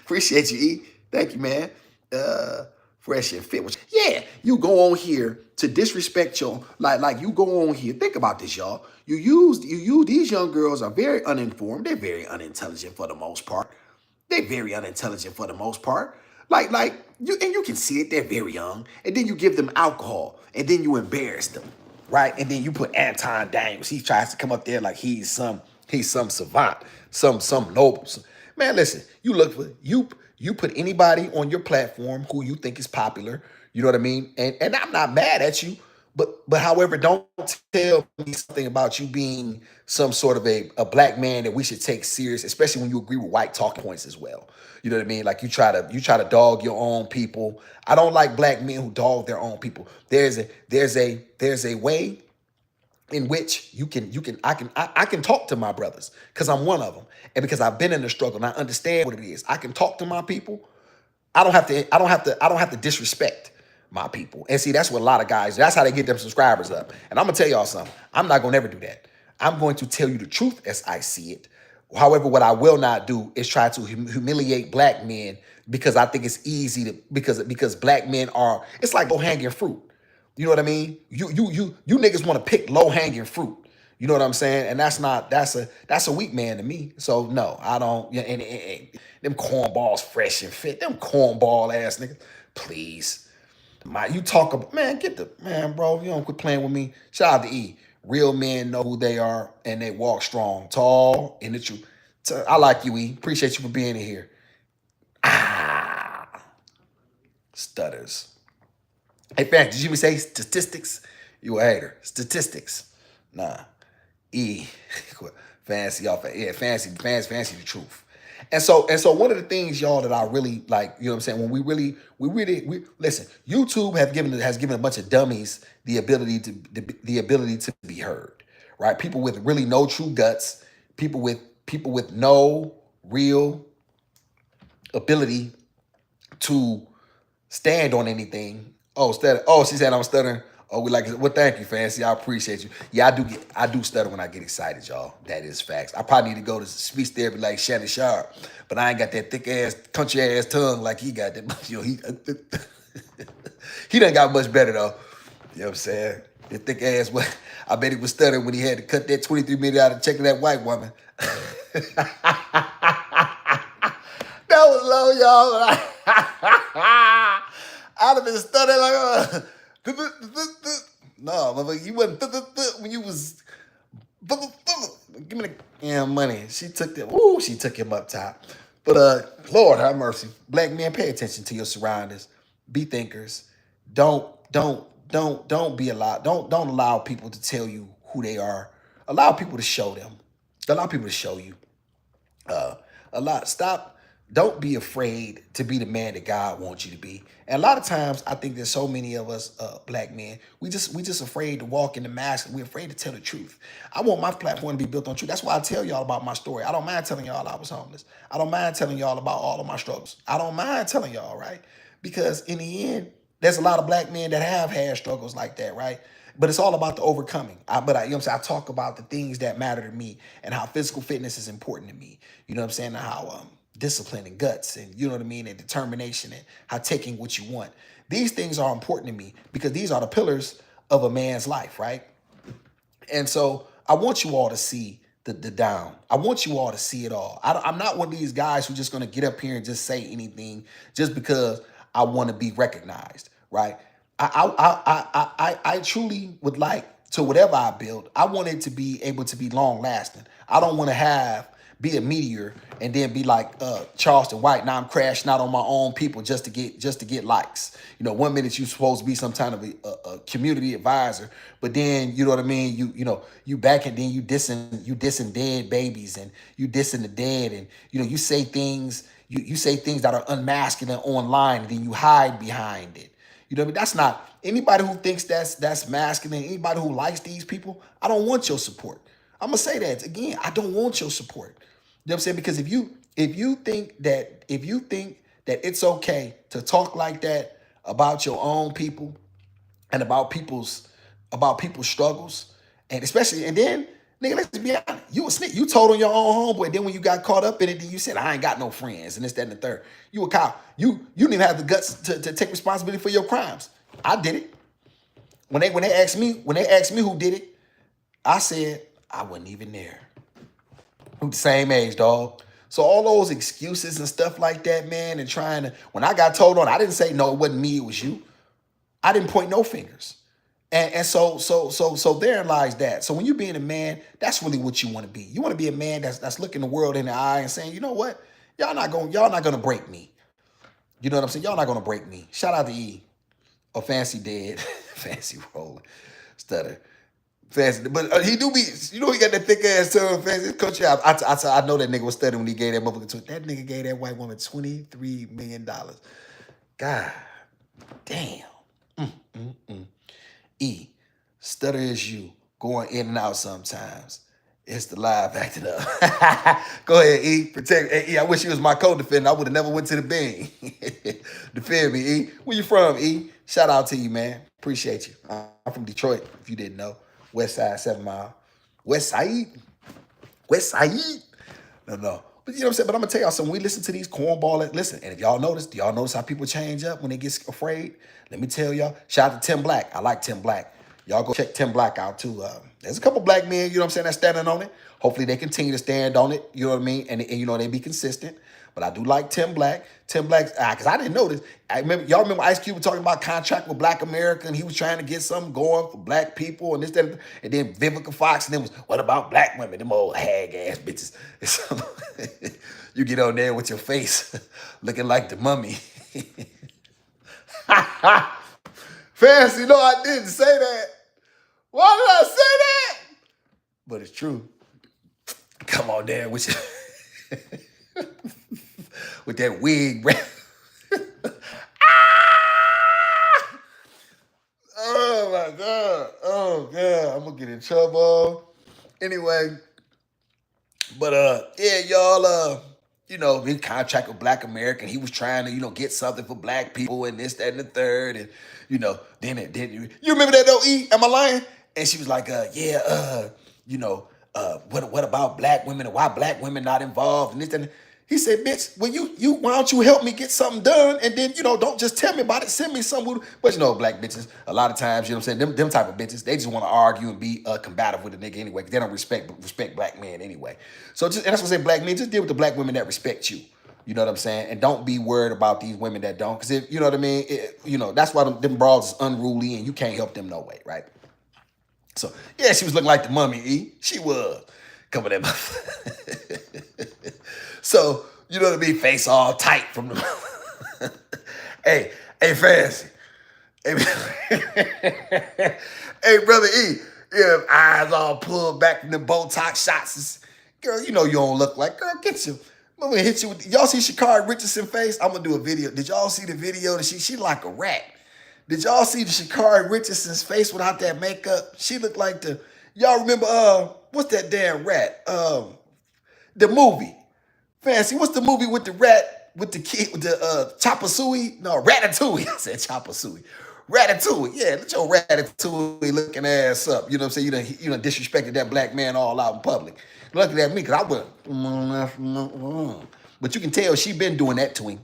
Appreciate you, E. Thank you, man. Fresh and Fit. Yeah, you go on here to disrespect your, like you go on here. Think about this, y'all. You use these young girls are very uninformed. They're very unintelligent for the most part. They're very unintelligent for the most part. You can see it. They're very young, and then you give them alcohol, and then you embarrass them, right? And then you put Anton Daniels. He tries to come up there like he's some savant, some noble. Man, listen, you look for you put anybody on your platform who you think is popular. You know what I mean? And I'm not mad at you, but however, don't tell me something about you being some sort of a black man that we should take serious, especially when you agree with white talking points as well. You know what I mean? Like you try to dog your own people. I don't like black men who dog their own people. There's a way in which I can talk to my brothers because I'm one of them, and because I've been in the struggle and I understand what it is. I can talk to my people. I don't have to disrespect my people. And see, that's what a lot of guys, that's how they get them subscribers up. And I'm gonna tell y'all something. I'm not gonna ever do that. I'm going to tell you the truth as I see it. However, what I will not do is try to humiliate black men because I think it's easy to because black men are, it's like low hanging fruit. You know what I mean? You niggas want to pick low hanging fruit. You know what I'm saying? And that's a weak man to me. So no, I don't. Yeah, and them cornballs fresh and fit. Them cornball ass niggas. Please, you talk about, man. Get the man, bro. You don't quit playing with me. Shout out to E. Real men know who they are and they walk strong, tall, in the truth. So, I like you, E. Appreciate you for being in here. Ah, stutters. Hey, fam, did you even say statistics? You a hater. Statistics. Nah. E. Fancy off. Yeah, fancy the truth. And so one of the things, y'all, that I really like, you know what I'm saying, when we listen, YouTube has given a bunch of dummies the ability to be heard. Right? People with really no true guts, people with no real ability to stand on anything. Oh, stutter. Oh, she said I'm stuttering. Oh, we like it. Well, thank you, Fancy. I appreciate you. Yeah, I do stutter when I get excited, y'all. That is facts. I probably need to go to speech therapy like Shannon Sharp, but I ain't got that thick ass, country ass tongue like he got that. You know, he done got much better though. You know what I'm saying? The thick ass, I bet he was stuttering when he had to cut that 23 minutes out of checking that white woman. That was low, y'all. I'd have been studying like, no, motherfucker, you wasn't when you was, give me the damn money. She took them. Ooh, she took him up top. But Lord have mercy, black men, pay attention to your surroundings. Be thinkers. Don't be allowed. Don't allow people to tell you who they are. Allow people to show them. Allow people to show you. Stop. Don't be afraid to be the man that God wants you to be. And a lot of times, I think there's so many of us black men, we just afraid to walk in the mask. We're afraid to tell the truth. I want my platform to be built on truth. That's why I tell y'all about my story. I don't mind telling y'all I was homeless. I don't mind telling y'all about all of my struggles. I don't mind telling y'all, right? Because in the end, there's a lot of black men that have had struggles like that, right? But it's all about the overcoming. You know what I'm saying? I talk about the things that matter to me and how physical fitness is important to me. You know what I'm saying? And how discipline and guts and, you know what I mean, and determination and how taking what you want. These things are important to me because these are the pillars of a man's life, right? And so I want you all to see the down. I want you all to see it all. I'm not one of these guys who's just going to get up here and just say anything just because I want to be recognized, right? I truly would like to, whatever I build, I want it to be able to be long lasting. I don't want to be a meteor and then be like Charleston White. Now I'm crashing out on my own people just to get likes. You know, 1 minute you're supposed to be some kind of a community advisor, but then you know what I mean. You back and then you dissing dead babies and you dissing the dead and you say things you say things that are unmasculine online and then you hide behind it. You know what I mean? That's not anybody who thinks that's masculine. Anybody who likes these people, I don't want your support. I'm gonna say that again. I don't want your support. You know what I'm saying? Because if you think that it's okay to talk like that about your own people and about people's struggles, and especially and then nigga, let's be honest, you a snitch. You told on your own homeboy. Then when you got caught up in it, then you said I ain't got no friends and this, that, and the third. You a cop. You didn't even have the guts to take responsibility for your crimes. I did it. When they asked me who did it, I said I wasn't even there. We're the same age, dog. So all those excuses and stuff like that, man, and trying to, when I got told on, I didn't say, no, it wasn't me, it was you. I didn't point no fingers. And so therein lies that. So when you're being a man, that's really what you want to be. You want to be a man that's looking the world in the eye and saying, you know what, y'all not gonna break me. You know what I'm saying? Y'all not gonna break me. Shout out to E or Fancy Dead, Fancy Rolling, Stutter. Fancy, but he do be, he got that thick ass tongue. Fancy coach. I know that nigga was studying when he gave that motherfucker to that nigga gave that white woman $23 million. God damn. E, stutter is you, going in and out sometimes. It's the live acting up. Go ahead, E. Protect. Hey, E, I wish you was my co-defendant. I would have never went to the bing. Defend me, E. Where you from, E? Shout out to you, man. Appreciate you. I'm from Detroit, if you didn't know. West Side, 7 Mile. West Side. West Side. No. But you know what I'm saying? But I'm gonna tell y'all something. We listen to these cornball. Listen, and if y'all notice, do y'all notice how people change up when they get afraid? Let me tell y'all. Shout out to Tim Black. I like Tim Black. Y'all go check Tim Black out too. There's a couple black men, you know what I'm saying, that's standing on it. Hopefully they continue to stand on it. You know what I mean? And they be consistent. But I do like Tim Black. Tim Black, because I didn't know this. Y'all remember Ice Cube was talking about contract with Black America, and he was trying to get something going for black people and this, that, and then Vivica Fox, and then was, what about black women? Them old hag ass bitches. You get on there with your face looking like the mummy. Fancy, no, I didn't say that. Why did I say that? But it's true. Come on there with your with that wig, bro. Oh my God. Oh God. I'm gonna get in trouble. Anyway, but yeah, y'all in contract with Black American, he was trying to, get something for black people and this, that, and the third. And, then you remember that though, E? Am I lying? And she was like, what about black women and why black women not involved and this, that, and he said, bitch, well, why don't you help me get something done? And then, don't just tell me about it. Send me something. But black bitches, a lot of times, you know what I'm saying? Them type of bitches, they just want to argue and be combative with a nigga anyway, because they don't respect black men anyway. So and that's what I say, black men, just deal with the black women that respect you. You know what I'm saying? And don't be worried about these women that don't. Because if, you know what I mean? That's why them broads is unruly and you can't help them no way, right? So, yeah, she was looking like the mummy, E. She was. Coming at my... So, you know what I mean? Face all tight from the... hey, Fancy. Hey, hey, brother E. Yeah, eyes all pulled back from the Botox shots. Girl, you know you don't look like... Girl, get you. I'm gonna hit you with... Y'all see Sha'Carri Richardson face? I'm gonna do a video. Did y'all see the video? That she like a rat. Did y'all see the Sha'Carri Richardson's face without that makeup? She looked like the... Y'all remember, what's that damn rat? The movie. Fancy, what's the movie with the rat, with the kid, with the Chopper Suey? No, Ratatouille. I said Chopper Suey. Ratatouille. Yeah, let your Ratatouille looking ass up. You know what I'm saying? You done disrespected that black man all out in public. Looking at me, because I went... But you can tell she been doing that to him.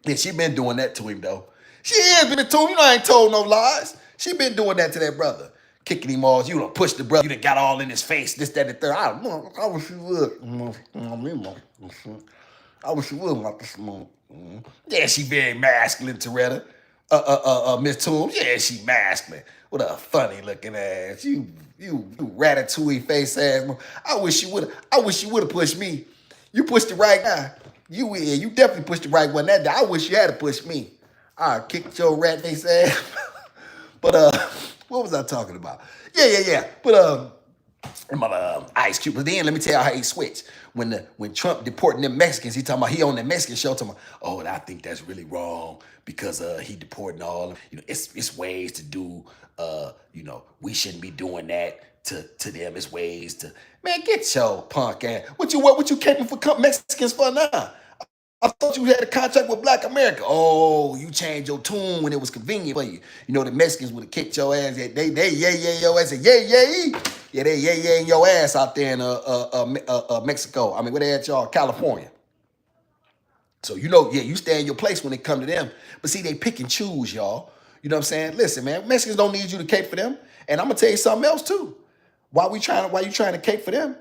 Yeah, she been doing that to him, though. She has been to him. I ain't told no lies. She been doing that to that brother. Kicking him off. You done pushed the brother. You done got all in his face. This, that, and the third. I wish you would. I wish you would want this morning. Yeah, she very masculine, Toretta. Miss Toombs. Yeah, she masculine. What a funny looking ass. You ratatouille face ass. I wish you would have pushed me. You pushed the right guy. You definitely pushed the right one that day. I wish you had to push me. I kicked your rat face ass. But what was I talking about? Yeah. But Ice Cube. But then let me tell you how he switched. When Trump deporting them Mexicans, he talking about he on the Mexican show talking about, oh, and I think that's really wrong because he deporting all. It's ways to do. We shouldn't be doing that to them. It's ways to, man, get your punk ass. What you caping for Mexicans for now? I thought you had a contract with Black America. Oh, you changed your tune when it was convenient for you. The Mexicans would have kicked your ass. They your ass. Yeah, they in your ass out there in Mexico. I mean, where they at y'all? California. So you stay in your place when it come to them. But see, they pick and choose, y'all. You know what I'm saying? Listen, man, Mexicans don't need you to cape for them. And I'm gonna tell you something else too. Why you trying to cape for them?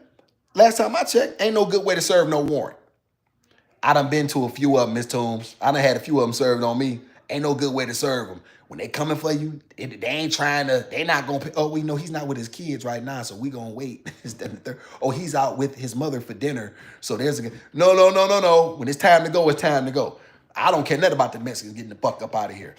Last time I checked, ain't no good way to serve no warrant. I done been to a few of them, Miss Toombs. I done had a few of them served on me. Ain't no good way to serve them. When they coming for you, they ain't trying to, they not going to, oh, we know he's not with his kids right now, so we going to wait. Oh, he's out with his mother for dinner. So there's a, no, no, no, no, no. When it's time to go, it's time to go. I don't care nothing about the Mexicans getting the fuck up out of here.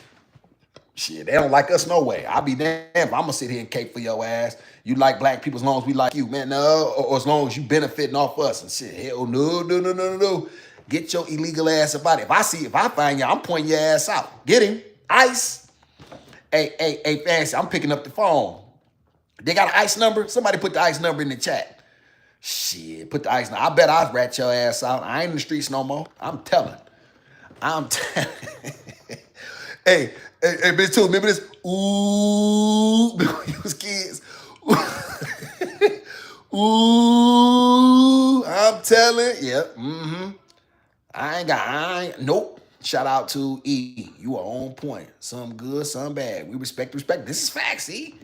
Shit, they don't like us no way. I'll be damned if I'm gonna sit here and cape for your ass. You like black people as long as we like you, man. No, or as long as you benefiting off us and shit. Hell no, no, no, no, no, no. Get your illegal ass about it. If I find you, I'm pointing your ass out. Get him. ICE. Hey, Fancy, I'm picking up the phone. They got an ICE number? Somebody put the ICE number in the chat. Shit, put the ICE number. I bet I'll rat your ass out. I ain't in the streets no more. I'm telling. Hey, bitch, too. Remember this? Ooh, when you was kids. Ooh, I'm telling. Yep. Nope. Shout out to E. You are on point. Some good, some bad. We respect. This is facts, E.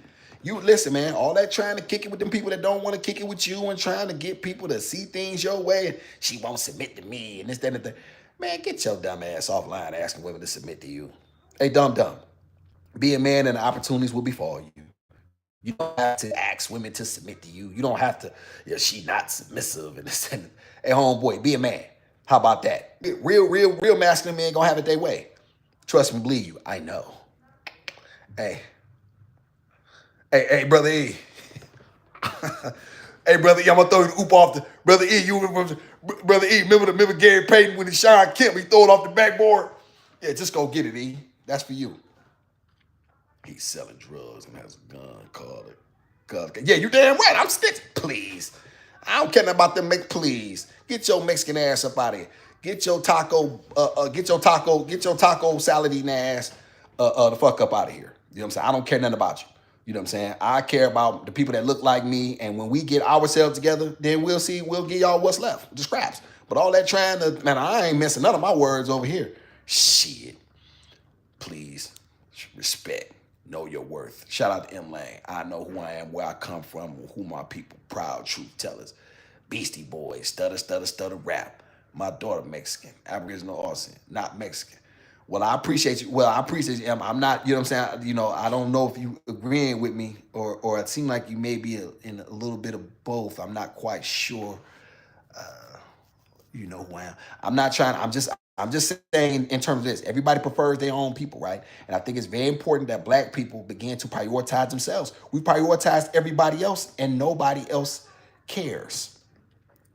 You listen, man. All that trying to kick it with them people that don't want to kick it with you and trying to get people to see things your way. And she won't submit to me and this, that, and that. Man, get your dumb ass offline asking women to submit to you. Hey, dumb. Be a man and the opportunities will befall you. You don't have to ask women to submit to you. You don't have to, she not submissive and this and that. Hey, homeboy, be a man. How about that? Real masculine men gonna have it their way. Trust me, believe you. I know. Hey, brother E. Hey, brother E, I'm gonna throw you the oop off the brother E. Brother E. Remember Gary Payton when he Sean Kemp, he throw it off the backboard. Yeah, just go get it, E. That's for you. He's selling drugs and has a gun. Call it. Yeah, you damn right. I'm stitching. Please. I don't care nothing about them. Please. Get your Mexican ass up out of here. Get your taco salad eating ass the fuck up out of here. You know what I'm saying? I don't care nothing about you. You know what I'm saying? I care about the people that look like me, and when we get ourselves together, then we'll give y'all what's left, the scraps. But all that trying to, man, I ain't missing none of my words over here. Shit. Please. Respect. Know your worth. Shout out to M Lane. I know who I am, where I come from, who my people, proud truth tellers. Beastie Boys, stutter rap. My daughter Mexican, Aboriginal Austin, not Mexican. Well, I appreciate you. Well, I appreciate you. I'm not, you know what I'm saying? I don't know if you agreeing with me or it seemed like you may be in a little bit of both. I'm not quite sure. You know who I am. I'm just saying in terms of this, everybody prefers their own people, right? And I think it's very important that black people begin to prioritize themselves. We prioritize everybody else and nobody else cares.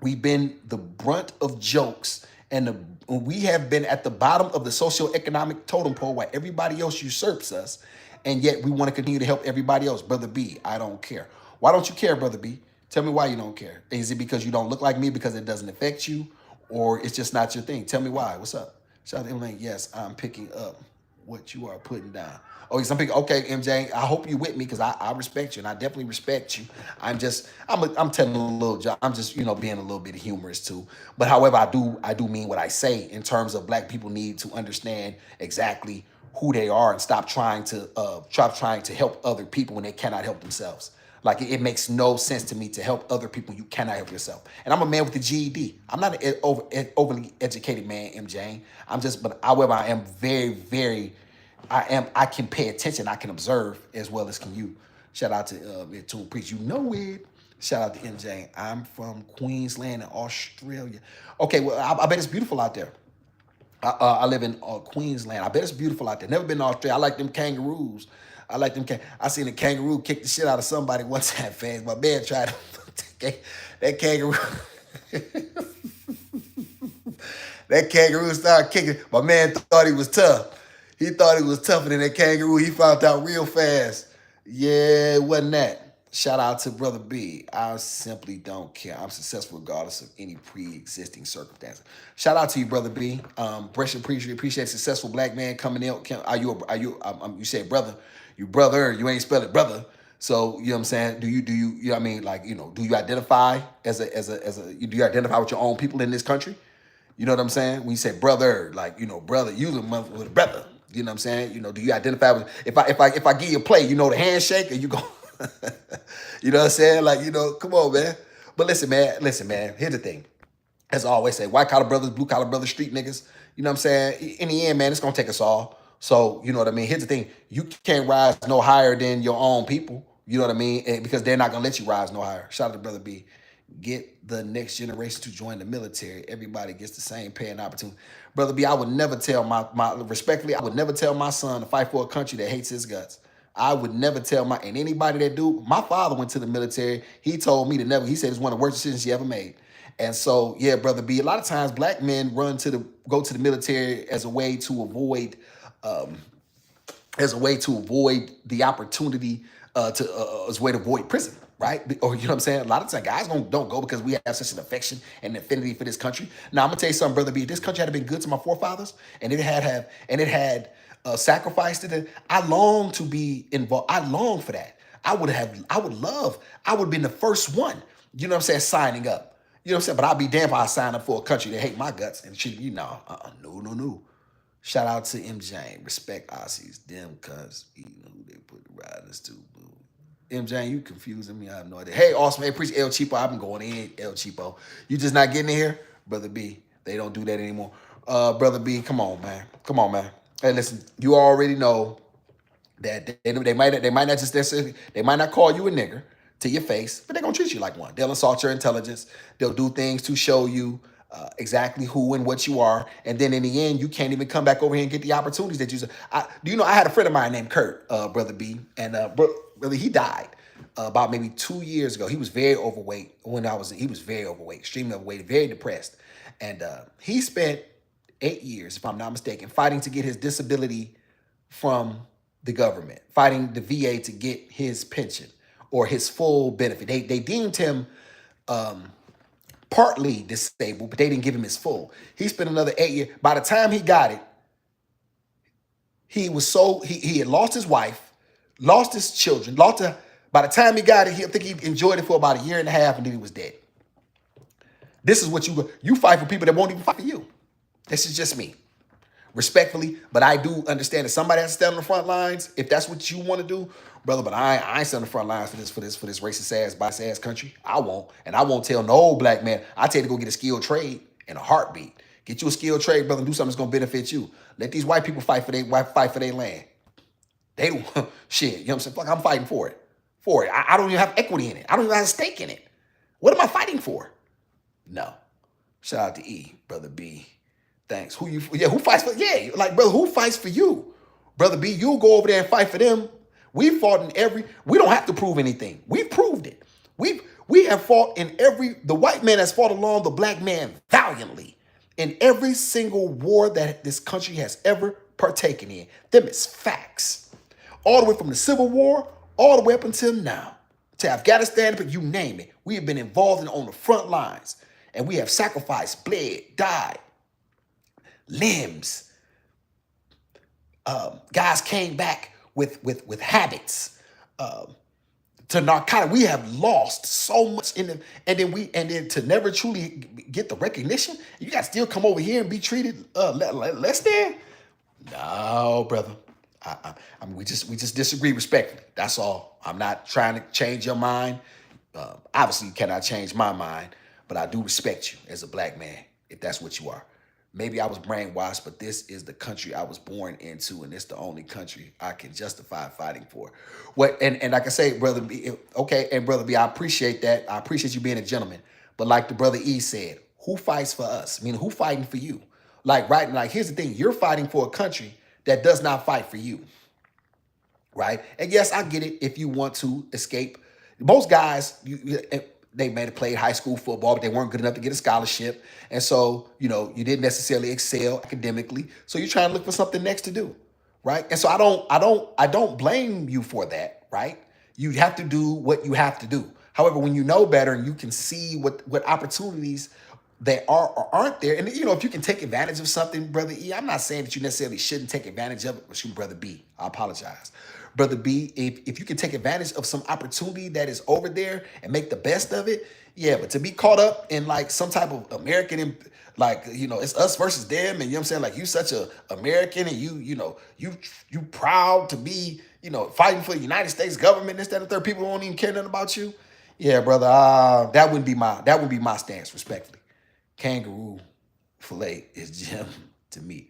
We've been the brunt of jokes and we have been at the bottom of the socioeconomic totem pole while everybody else usurps us. And yet we want to continue to help everybody else. Brother B, I don't care. Why don't you care, Brother B? Tell me why you don't care. Is it because you don't look like me because it doesn't affect you? Or it's just not your thing? Tell me why. What's up? Shout out to MJ. Yes, I'm picking up what you are putting down. Oh, yes, I'm picking. Okay, MJ. I hope you with me because I respect you and I definitely respect you. I'm telling a little joke. I'm just being a little bit humorous too. But however, I do mean what I say in terms of black people need to understand exactly who they are and stop trying to help other people when they cannot help themselves. Like it makes no sense to me to help other people. You cannot help yourself. And I'm a man with a GED. I'm not an overly educated man, MJ. But however, I am very, very, I can pay attention. I can observe as well as can you. Shout out to Toon Preach. You know it. Shout out to MJ. I'm from Queensland in Australia. Okay, well, I bet it's beautiful out there. I live in Queensland. I bet it's beautiful out there. Never been to Australia. I like them kangaroos. I seen a kangaroo kick the shit out of somebody one time fast. My man tried to that kangaroo. That kangaroo started kicking. My man thought he was tough. He thought he was tougher than that kangaroo. He found out real fast. Yeah, it wasn't that. Shout out to Brother B. I simply don't care. I'm successful regardless of any pre-existing circumstances. Shout out to you, Brother B. Appreciate successful black man coming in. You say brother. You brother. You ain't spell it brother. So you know what I'm saying? Do you know what I mean? Like, do you identify do you identify with your own people in this country? You know what I'm saying? When you say brother, like, brother, you the mother with a brother. You know what I'm saying? Do you identify with if I give you a play, the handshake, or you go you know what I'm saying? Like, come on, man. But listen, man, here's the thing. As I always say, white collar brothers, blue collar brothers, street niggas, you know what I'm saying? In the end, man, it's gonna take us all. So, you know what I mean? Here's the thing. You can't rise no higher than your own people. You know what I mean? Because they're not going to let you rise no higher. Shout out to Brother B. Get the next generation to join the military. Everybody gets the same pay and opportunity. Brother B, I would never tell respectfully, I would never tell my son to fight for a country that hates his guts. I would never tell and anybody that do, my father went to the military. He told me to never, he said it's one of the worst decisions he ever made. And so, yeah, Brother B, a lot of times black men go to the military as a way to avoid um, the opportunity as a way to avoid prison, right? Or you know what I'm saying? A lot of times guys don't go because we have such an affection and affinity for this country. Now I'm gonna tell you something, Brother B. This country had been good to my forefathers, and it had sacrificed it. I long to be involved. I long for that. I would have been the first one. You know what I'm saying? Signing up. You know what I'm saying? But I'll be damned if I sign up for a country that hate my guts and shit. No. Shout out to MJ. Respect Aussies. Them cuz you know who they put the riders to. Boo. MJ, you confusing me. I have no idea. Hey, awesome. Hey, appreciate El Cheapo. I've been going in, El Cheapo. You just not getting in here? Brother B. They don't do that anymore. Brother B, come on, man. Come on, man. Hey, listen, you already know that they might not call you a nigger to your face, but they're gonna treat you like one. They'll assault your intelligence. They'll do things to show you exactly who and what you are, and then in the end, you can't even come back over here and get the opportunities that you. Do you know I had a friend of mine named Kurt, Brother B, and brother, he died about maybe 2 years ago. He was very overweight he was very overweight, extremely overweight, very depressed, and he spent 8 years, if I'm not mistaken, fighting to get his disability from the government, fighting the VA to get his pension or his full benefit. They deemed him partly disabled, but they didn't give him his full. He spent another 8 years. By the time he got it, he had lost his wife, lost his children, by the time he got it, I think he enjoyed it for about a year and a half, and then he was dead. This is what you fight for people that won't even fight for you. This is just me. Respectfully, but I do understand that somebody has to stand on the front lines if that's what you want to do, brother. But I ain't stand on the front lines for this racist ass, biased ass country. I won't, and I won't tell no black man. I tell you to go get a skilled trade in a heartbeat. Get you a skilled trade, brother, and do something that's gonna benefit you. Let these white people fight for their land. They don't shit. You know what I'm saying? Fuck, I'm fighting for it. I don't even have equity in it. I don't even have a stake in it. What am I fighting for? No. Shout out to E, brother B. Thanks. Who fights for? Yeah, like, brother, who fights for you? Brother B, you'll go over there and fight for them. We fought we don't have to prove anything. We've proved it. We have fought the white man has fought along the black man valiantly in every single war that this country has ever partaken in. Them is facts. All the way from the Civil War, all the way up until now. To Afghanistan, but you name it. We have been involved on the front lines. And we have sacrificed, bled, died. Limbs. Guys came back with habits to narcotic. We have lost so much in them, and then to never truly get the recognition. You guys still come over here and be treated less than. No, brother. I mean, we just disagree respectfully. That's all. I'm not trying to change your mind. Obviously, you cannot change my mind, but I do respect you as a black man if that's what you are. Maybe I was brainwashed, but this is the country I was born into, and it's the only country I can justify fighting for. And like I say, brother B, okay, and brother B, I appreciate that. I appreciate you being a gentleman. But like the brother E said, who fights for us? I mean, who fighting for you? Like here's the thing: you're fighting for a country that does not fight for you, right? And yes, I get it. If you want to escape, most guys, they may have played high school football, but they weren't good enough to get a scholarship. And so, you didn't necessarily excel academically. So you're trying to look for something next to do, right? And so I don't blame you for that, right? You have to do what you have to do. However, when you know better and you can see what opportunities that are or aren't there, and if you can take advantage of something, brother E, I'm not saying that you necessarily shouldn't take advantage of it. Excuse me, brother B, I apologize. Brother B, if you can take advantage of some opportunity that is over there and make the best of it, yeah, but to be caught up in like some type of American, like, it's us versus them, and you know what I'm saying? Like, you such a American, and you proud to be, fighting for the United States government, this, that, and the third. People don't even care nothing about you. Yeah, brother, that wouldn't be my stance, respectfully. Kangaroo fillet is gem to me.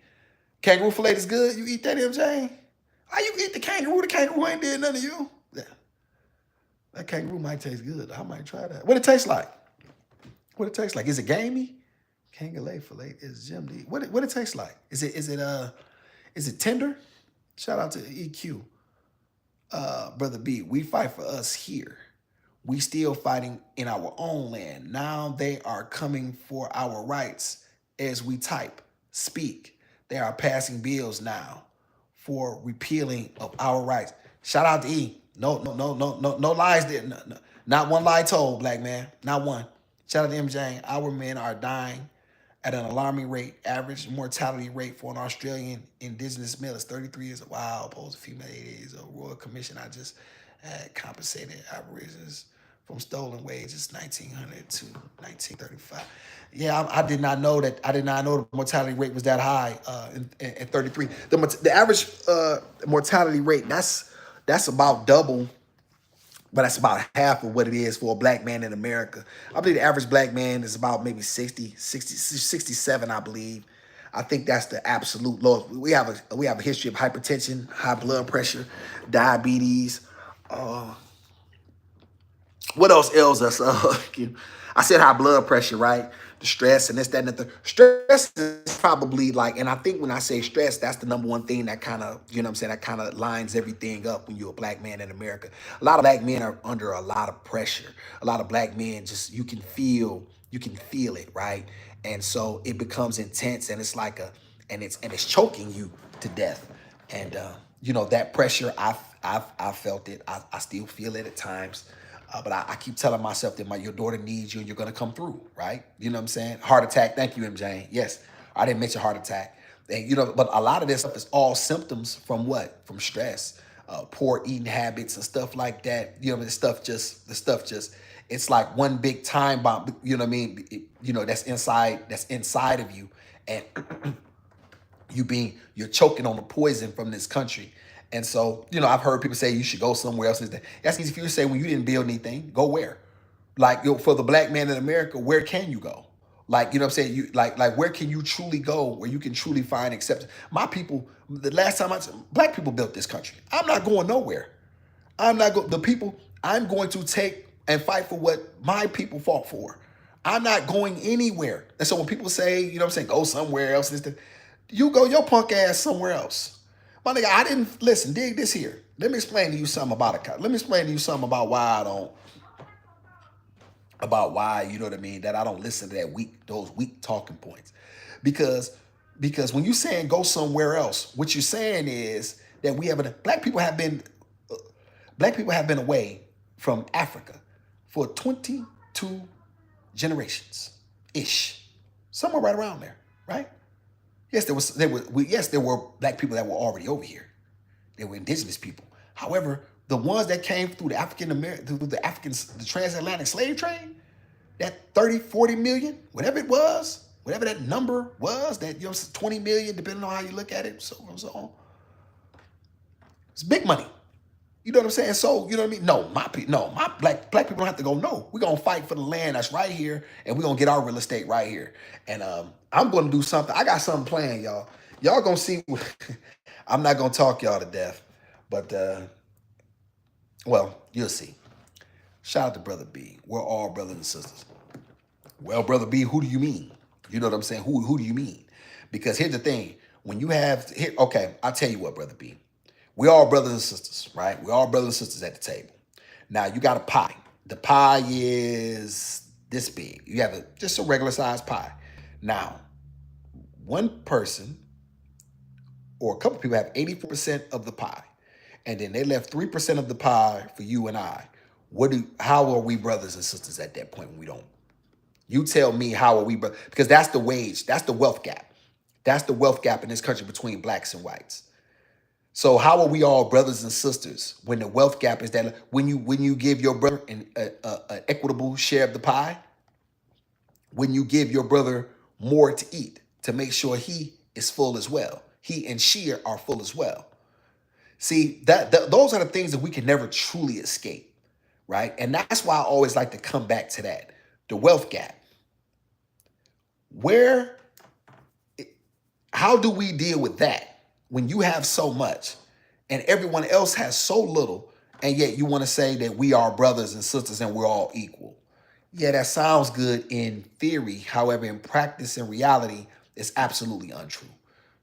Kangaroo fillet is good. You eat that, MJ? How you eat the kangaroo? The kangaroo ain't did nothing to you. Yeah, that kangaroo might taste good. I might try that. What it tastes like? What it tastes like? Is it gamey? Kangaroo fillet is Jim D. What it tastes like? Is it tender? Shout out to EQ. Brother B, we fight for us here. We still fighting in our own land. Now they are coming for our rights as we type, speak. They are passing bills now for repealing of our rights. Shout out to E. No lies there. No. Not one lie told, black man. Not one. Shout out to MJ. Our men are dying at an alarming rate. Average mortality rate for an Australian indigenous male is 33 years. Wow, opposed to female 80 years old. Royal Commission, I just had compensated Aborigines from stolen wages 1900 to 1935. Yeah, I did not know that. I did not know the mortality rate was that high in 33. The average mortality rate, that's about double, but that's about half of what it is for a black man in America. I believe the average black man is about maybe 67, I believe. I think that's the absolute lowest. We have a history of hypertension, high blood pressure, diabetes. What else ails us? I said high blood pressure, right? The stress and this, that, and the third. Stress is probably like, and I think when I say stress, that's the number one thing that kind of, you know what I'm saying, that kind of lines everything up when you're a black man in America. A lot of black men are under a lot of pressure. A lot of black men just, you can feel it, right? And so it becomes intense and it's like and it's choking you to death. And, that pressure, I've felt it. I still feel it at times. But I keep telling myself that your daughter needs you and you're going to come through, right? You know what I'm saying? Heart attack. Thank you, MJ. Yes, I didn't mention heart attack. And, but a lot of this stuff is all symptoms from what? From stress, poor eating habits and stuff like that. The stuff just, it's like one big time bomb, you know what I mean? That's inside of you. And you're choking on the poison from this country. And so, I've heard people say you should go somewhere else. That's easy for you to say when you didn't build anything. Go where? Like, for the black man in America, where can you go? Like, you know what I'm saying? Like where can you truly go where you can truly find acceptance? My people, the last time black people built this country. I'm not going nowhere. I'm going to take and fight for what my people fought for. I'm not going anywhere. And so when people say, you know what I'm saying, go somewhere else, you go your punk ass somewhere else. My nigga, I didn't listen, dig this here. Let me explain to you something about it. Let me explain to you something about why, you know what I mean, that I don't listen to those weak talking points. Because when you saying go somewhere else, what you're saying is that black people have been away from Africa for 22 generations ish. Somewhere right around there, right? Yes, there were black people that were already over here. They were indigenous people. However, the ones that came through the transatlantic slave trade, that 30, 40 million, whatever that number was, that 20 million, depending on how you look at it, so on and so on. It's big money. You know what I'm saying? So, you know what I mean? No, my black people don't have to go. No, we're going to fight for the land that's right here, and we're going to get our real estate right here. And I'm going to do something. I got something planned, y'all. Y'all going to see. I'm not going to talk y'all to death, but, well, you'll see. Shout out to Brother B. We're all brothers and sisters. Well, Brother B, who do you mean? You know what I'm saying? Who do you mean? Because here's the thing. Okay, I'll tell you what, Brother B. We all brothers and sisters, right? We all brothers and sisters at the table. Now, you got a pie. The pie is this big. You have just a regular sized pie. Now, one person or a couple people have 84% of the pie. And then they left 3% of the pie for you and I. How are we brothers and sisters at that point when we don't? You tell me, how are we brothers? Because that's the wealth gap. That's the wealth gap in this country between blacks and whites. So how are we all brothers and sisters when the wealth gap is that when you give your brother an equitable share of the pie, when you give your brother more to eat to make sure he is full as well, he and she are full as well. See, those are the things that we can never truly escape, right? And that's why I always like to come back to that, the wealth gap. How do we deal with that when you have so much and everyone else has so little, and yet you want to say that we are brothers and sisters and we're all equal? Yeah, that sounds good in theory. However, in practice and reality, it's absolutely untrue.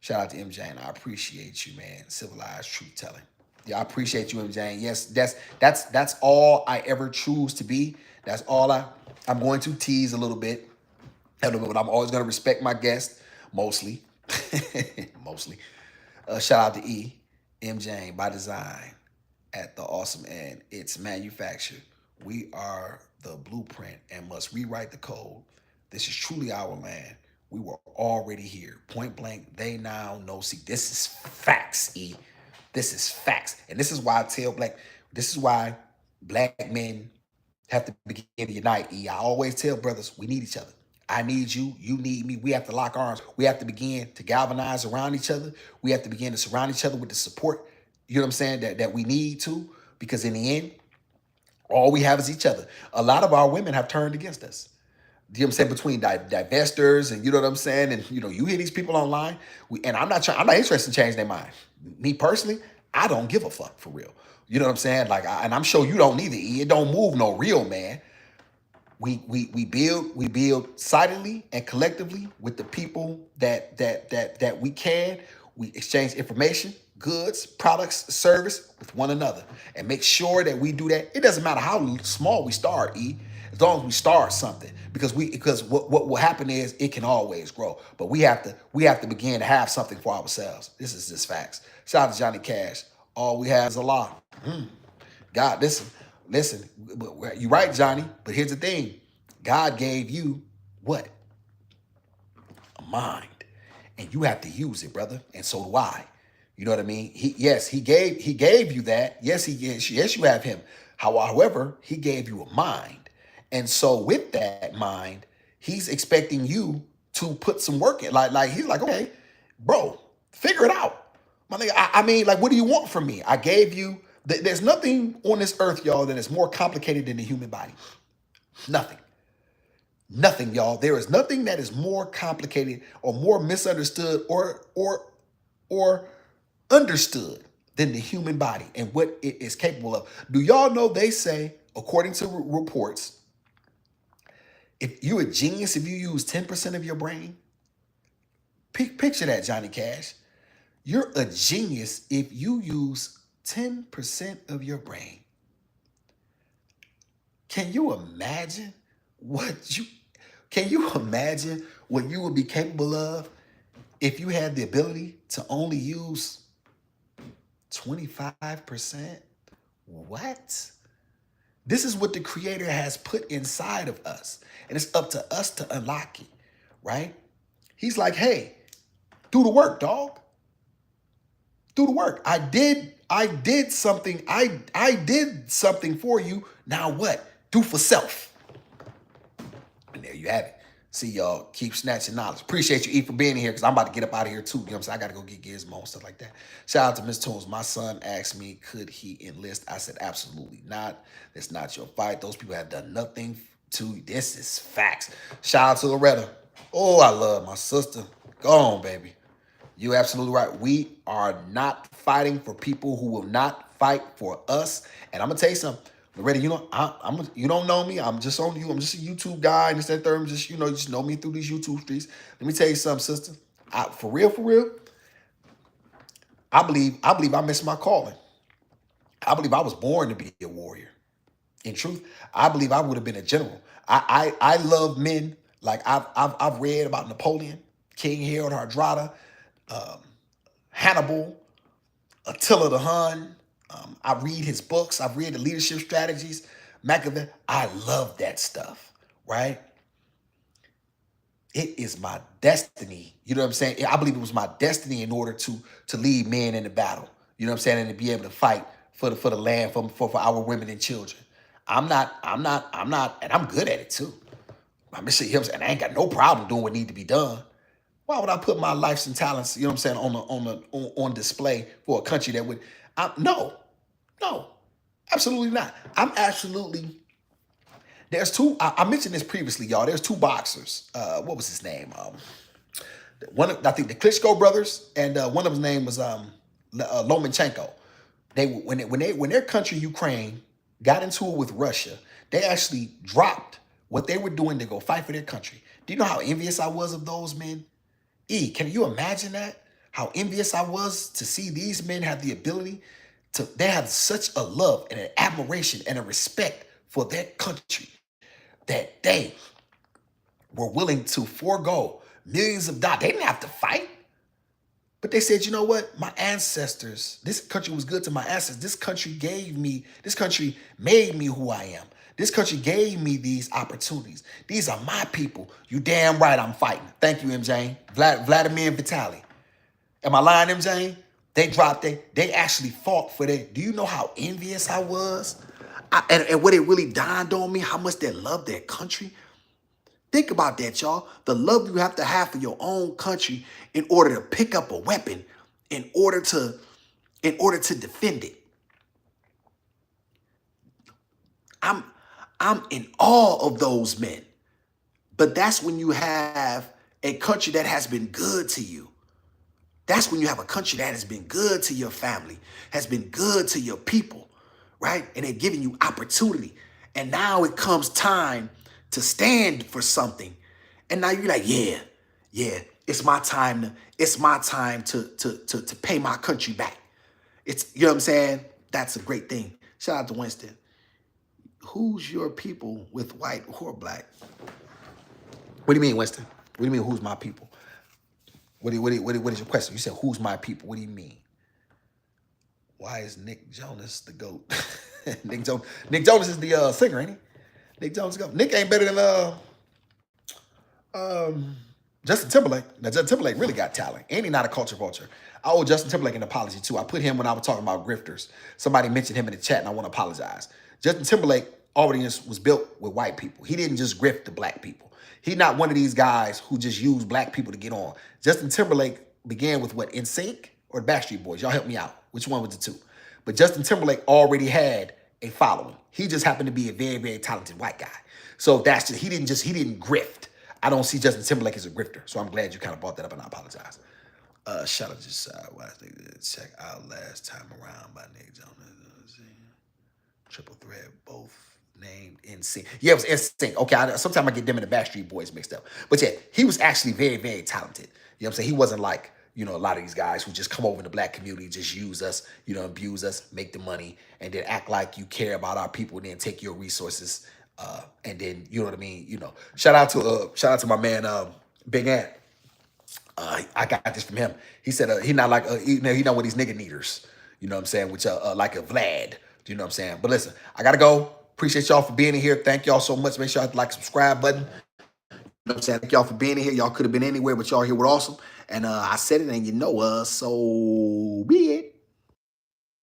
Shout out to MJ, and I appreciate you, man. Civilized truth telling. Yeah, I appreciate you, MJ. Yes, that's all I ever choose to be. That's all I'm going to tease a little bit, but I'm always going to respect my guest, mostly. Mostly. Shout out to MJ by design at the awesome end. It's manufactured. We are the blueprint and must rewrite the code. This is truly our land. We were already here. Point blank, they now know. See, this is facts, This is facts. And this is why I tell this is why black men have to begin to unite, I always tell brothers, we need each other. I need you. You need me. We have to lock arms. We have to begin to galvanize around each other. We have to begin to surround each other with the support, you know what I'm saying, that we need to. Because in the end, all we have is each other. A lot of our women have turned against us. You know what I'm saying? Between divestors and you know what I'm saying? And you hear these people online. And I'm not interested in changing their mind. Me personally, I don't give a fuck for real. You know what I'm saying? And I'm sure you don't either. It don't move no real man. We build silently and collectively with the people that we can. We exchange information, goods, products, service with one another, and make sure that we do that. It doesn't matter how small we start, as long as we start something, because what will happen is it can always grow. But we have to begin to have something for ourselves. This is just facts. Shout out to Johnny Cash. All we have is Allah. God, listen, you're right, Johnny, but here's the thing. God gave you what? A mind. And you have to use it, brother. And so do I. You know what I mean? He gave you that. Yes, you have him. However, he gave you a mind. And so with that mind, he's expecting you to put some work in. Like he's like, okay, bro, figure it out. My nigga, I mean, like, what do you want from me? I gave you. There's nothing on this earth, y'all, that is more complicated than the human body. Nothing. Nothing, y'all. There is nothing that is more complicated or more misunderstood or understood than the human body and what it is capable of. Do y'all know they say, according to reports, if you're a genius, if you use 10% of your brain, picture that, Johnny Cash. You're a genius if you use 10% of your brain. Can you imagine what you would be capable of if you had the ability to only use 25%? What? This is what the Creator has put inside of us. And it's up to us to unlock it, right? He's like, hey, do the work, dog. Do the work. I did something. I did something for you. Now what? Do for self. And there you have it. See, y'all, keep snatching knowledge. Appreciate you, E, for being here, because I'm about to get up out of here, too. You know what I'm saying? I got to go get Gizmo and stuff like that. Shout out to Miss Tunes. My son asked me, could he enlist? I said, absolutely not. That's not your fight. Those people have done nothing to you. This is facts. Shout out to Loretta. Oh, I love my sister. Go on, baby. You're absolutely right. We are not fighting for people who will not fight for us. And I'm going to tell you something. Loretta, you don't know me. I'm just on you. I'm just a YouTube guy. And this, that, third. Just know me through these YouTube streets. Let me tell you something, sister. For real, I believe I missed my calling. I believe I was born to be a warrior. In truth, I believe I would have been a general. I love men. Like I've read about Napoleon, King Harold Hardrada, Hannibal, Attila the Hun. I read his books. I've read the leadership strategies, Machiavelli. I love that stuff, right? It is my destiny. You know what I'm saying? I believe it was my destiny in order to lead men in the battle. You know what I'm saying? And to be able to fight for the land, for our women and children. I'm not, and I'm good at it too. I'm just saying, and I ain't got no problem doing what need to be done. Why would I put my lives and talents, you know what I'm saying, on display for a country that would? No, absolutely not. There's two. I mentioned this previously, y'all. There's two boxers. What was his name? I think the Klitschko brothers, and one of his name was Lomachenko. When their country Ukraine got into it with Russia, they actually dropped what they were doing to go fight for their country. Do you know how envious I was of those men? Can you imagine that? How envious I was to see these men have the ability to, they have such a love and an admiration and a respect for their country that they were willing to forego millions of dollars. They didn't have to fight, but they said, you know what? My ancestors, this country was good to my ancestors. This country made me who I am. This country gave me these opportunities. These are my people. You damn right I'm fighting. Thank you, MJ. Vladimir and Vitaly. Am I lying, MJ? They actually fought for that. Do you know how envious I was? And what it really dawned on me, how much they love their country. Think about that, y'all. The love you have to have for your own country in order to pick up a weapon, in order to defend it. I'm in awe of those men. But that's when you have a country that has been good to you. That's when you have a country that has been good to your family, has been good to your people, right? And they're giving you opportunity. And now it comes time to stand for something. And now you're like, yeah, it's my time to pay my country back. It's, you know what I'm saying? That's a great thing. Shout out to Winston. Who's your people with white or black? What do you mean, Winston? What do you mean, who's my people? What is your question? You said, who's my people? What do you mean? Why is Nick Jonas the GOAT? Nick Jonas is the singer, ain't he? Nick Jonas is the GOAT. Nick ain't better than Justin Timberlake. Now, Justin Timberlake really got talent. And he not a culture vulture. I owe Justin Timberlake an apology, too. I put him when I was talking about grifters. Somebody mentioned him in the chat, and I want to apologize. Justin Timberlake already was built with white people. He didn't just grift the black people. He's not one of these guys who just use black people to get on. Justin Timberlake began with what, NSYNC or the Backstreet Boys? Y'all help me out. Which one was the two? But Justin Timberlake already had a following. He just happened to be a very, very talented white guy. So that's just, he didn't grift. I don't see Justin Timberlake as a grifter. So I'm glad you kind of brought that up, and I apologize. Shout out to check out Last Time Around by Nick Jonas. Triple threat, both named NSYNC. Yeah, it was NSYNC. Okay, sometimes I get them and the Backstreet Boys mixed up. But yeah, he was actually very, very talented. You know what I'm saying? He wasn't like, a lot of these guys who just come over in the black community, just use us, abuse us, make the money, and then act like you care about our people, and then take your resources, and then, you know what I mean? Shout out to my man, Big Ant. I got this from him. He said he not like he not one of these nigga needers. You know what I'm saying? Which like a Vlad. You know what I'm saying? But listen, I gotta go. Appreciate y'all for being in here. Thank y'all so much. Make sure you hit the like, subscribe button. You know what I'm saying? Thank y'all for being in here. Y'all could have been anywhere, but y'all here were awesome. And I said it, and so be it.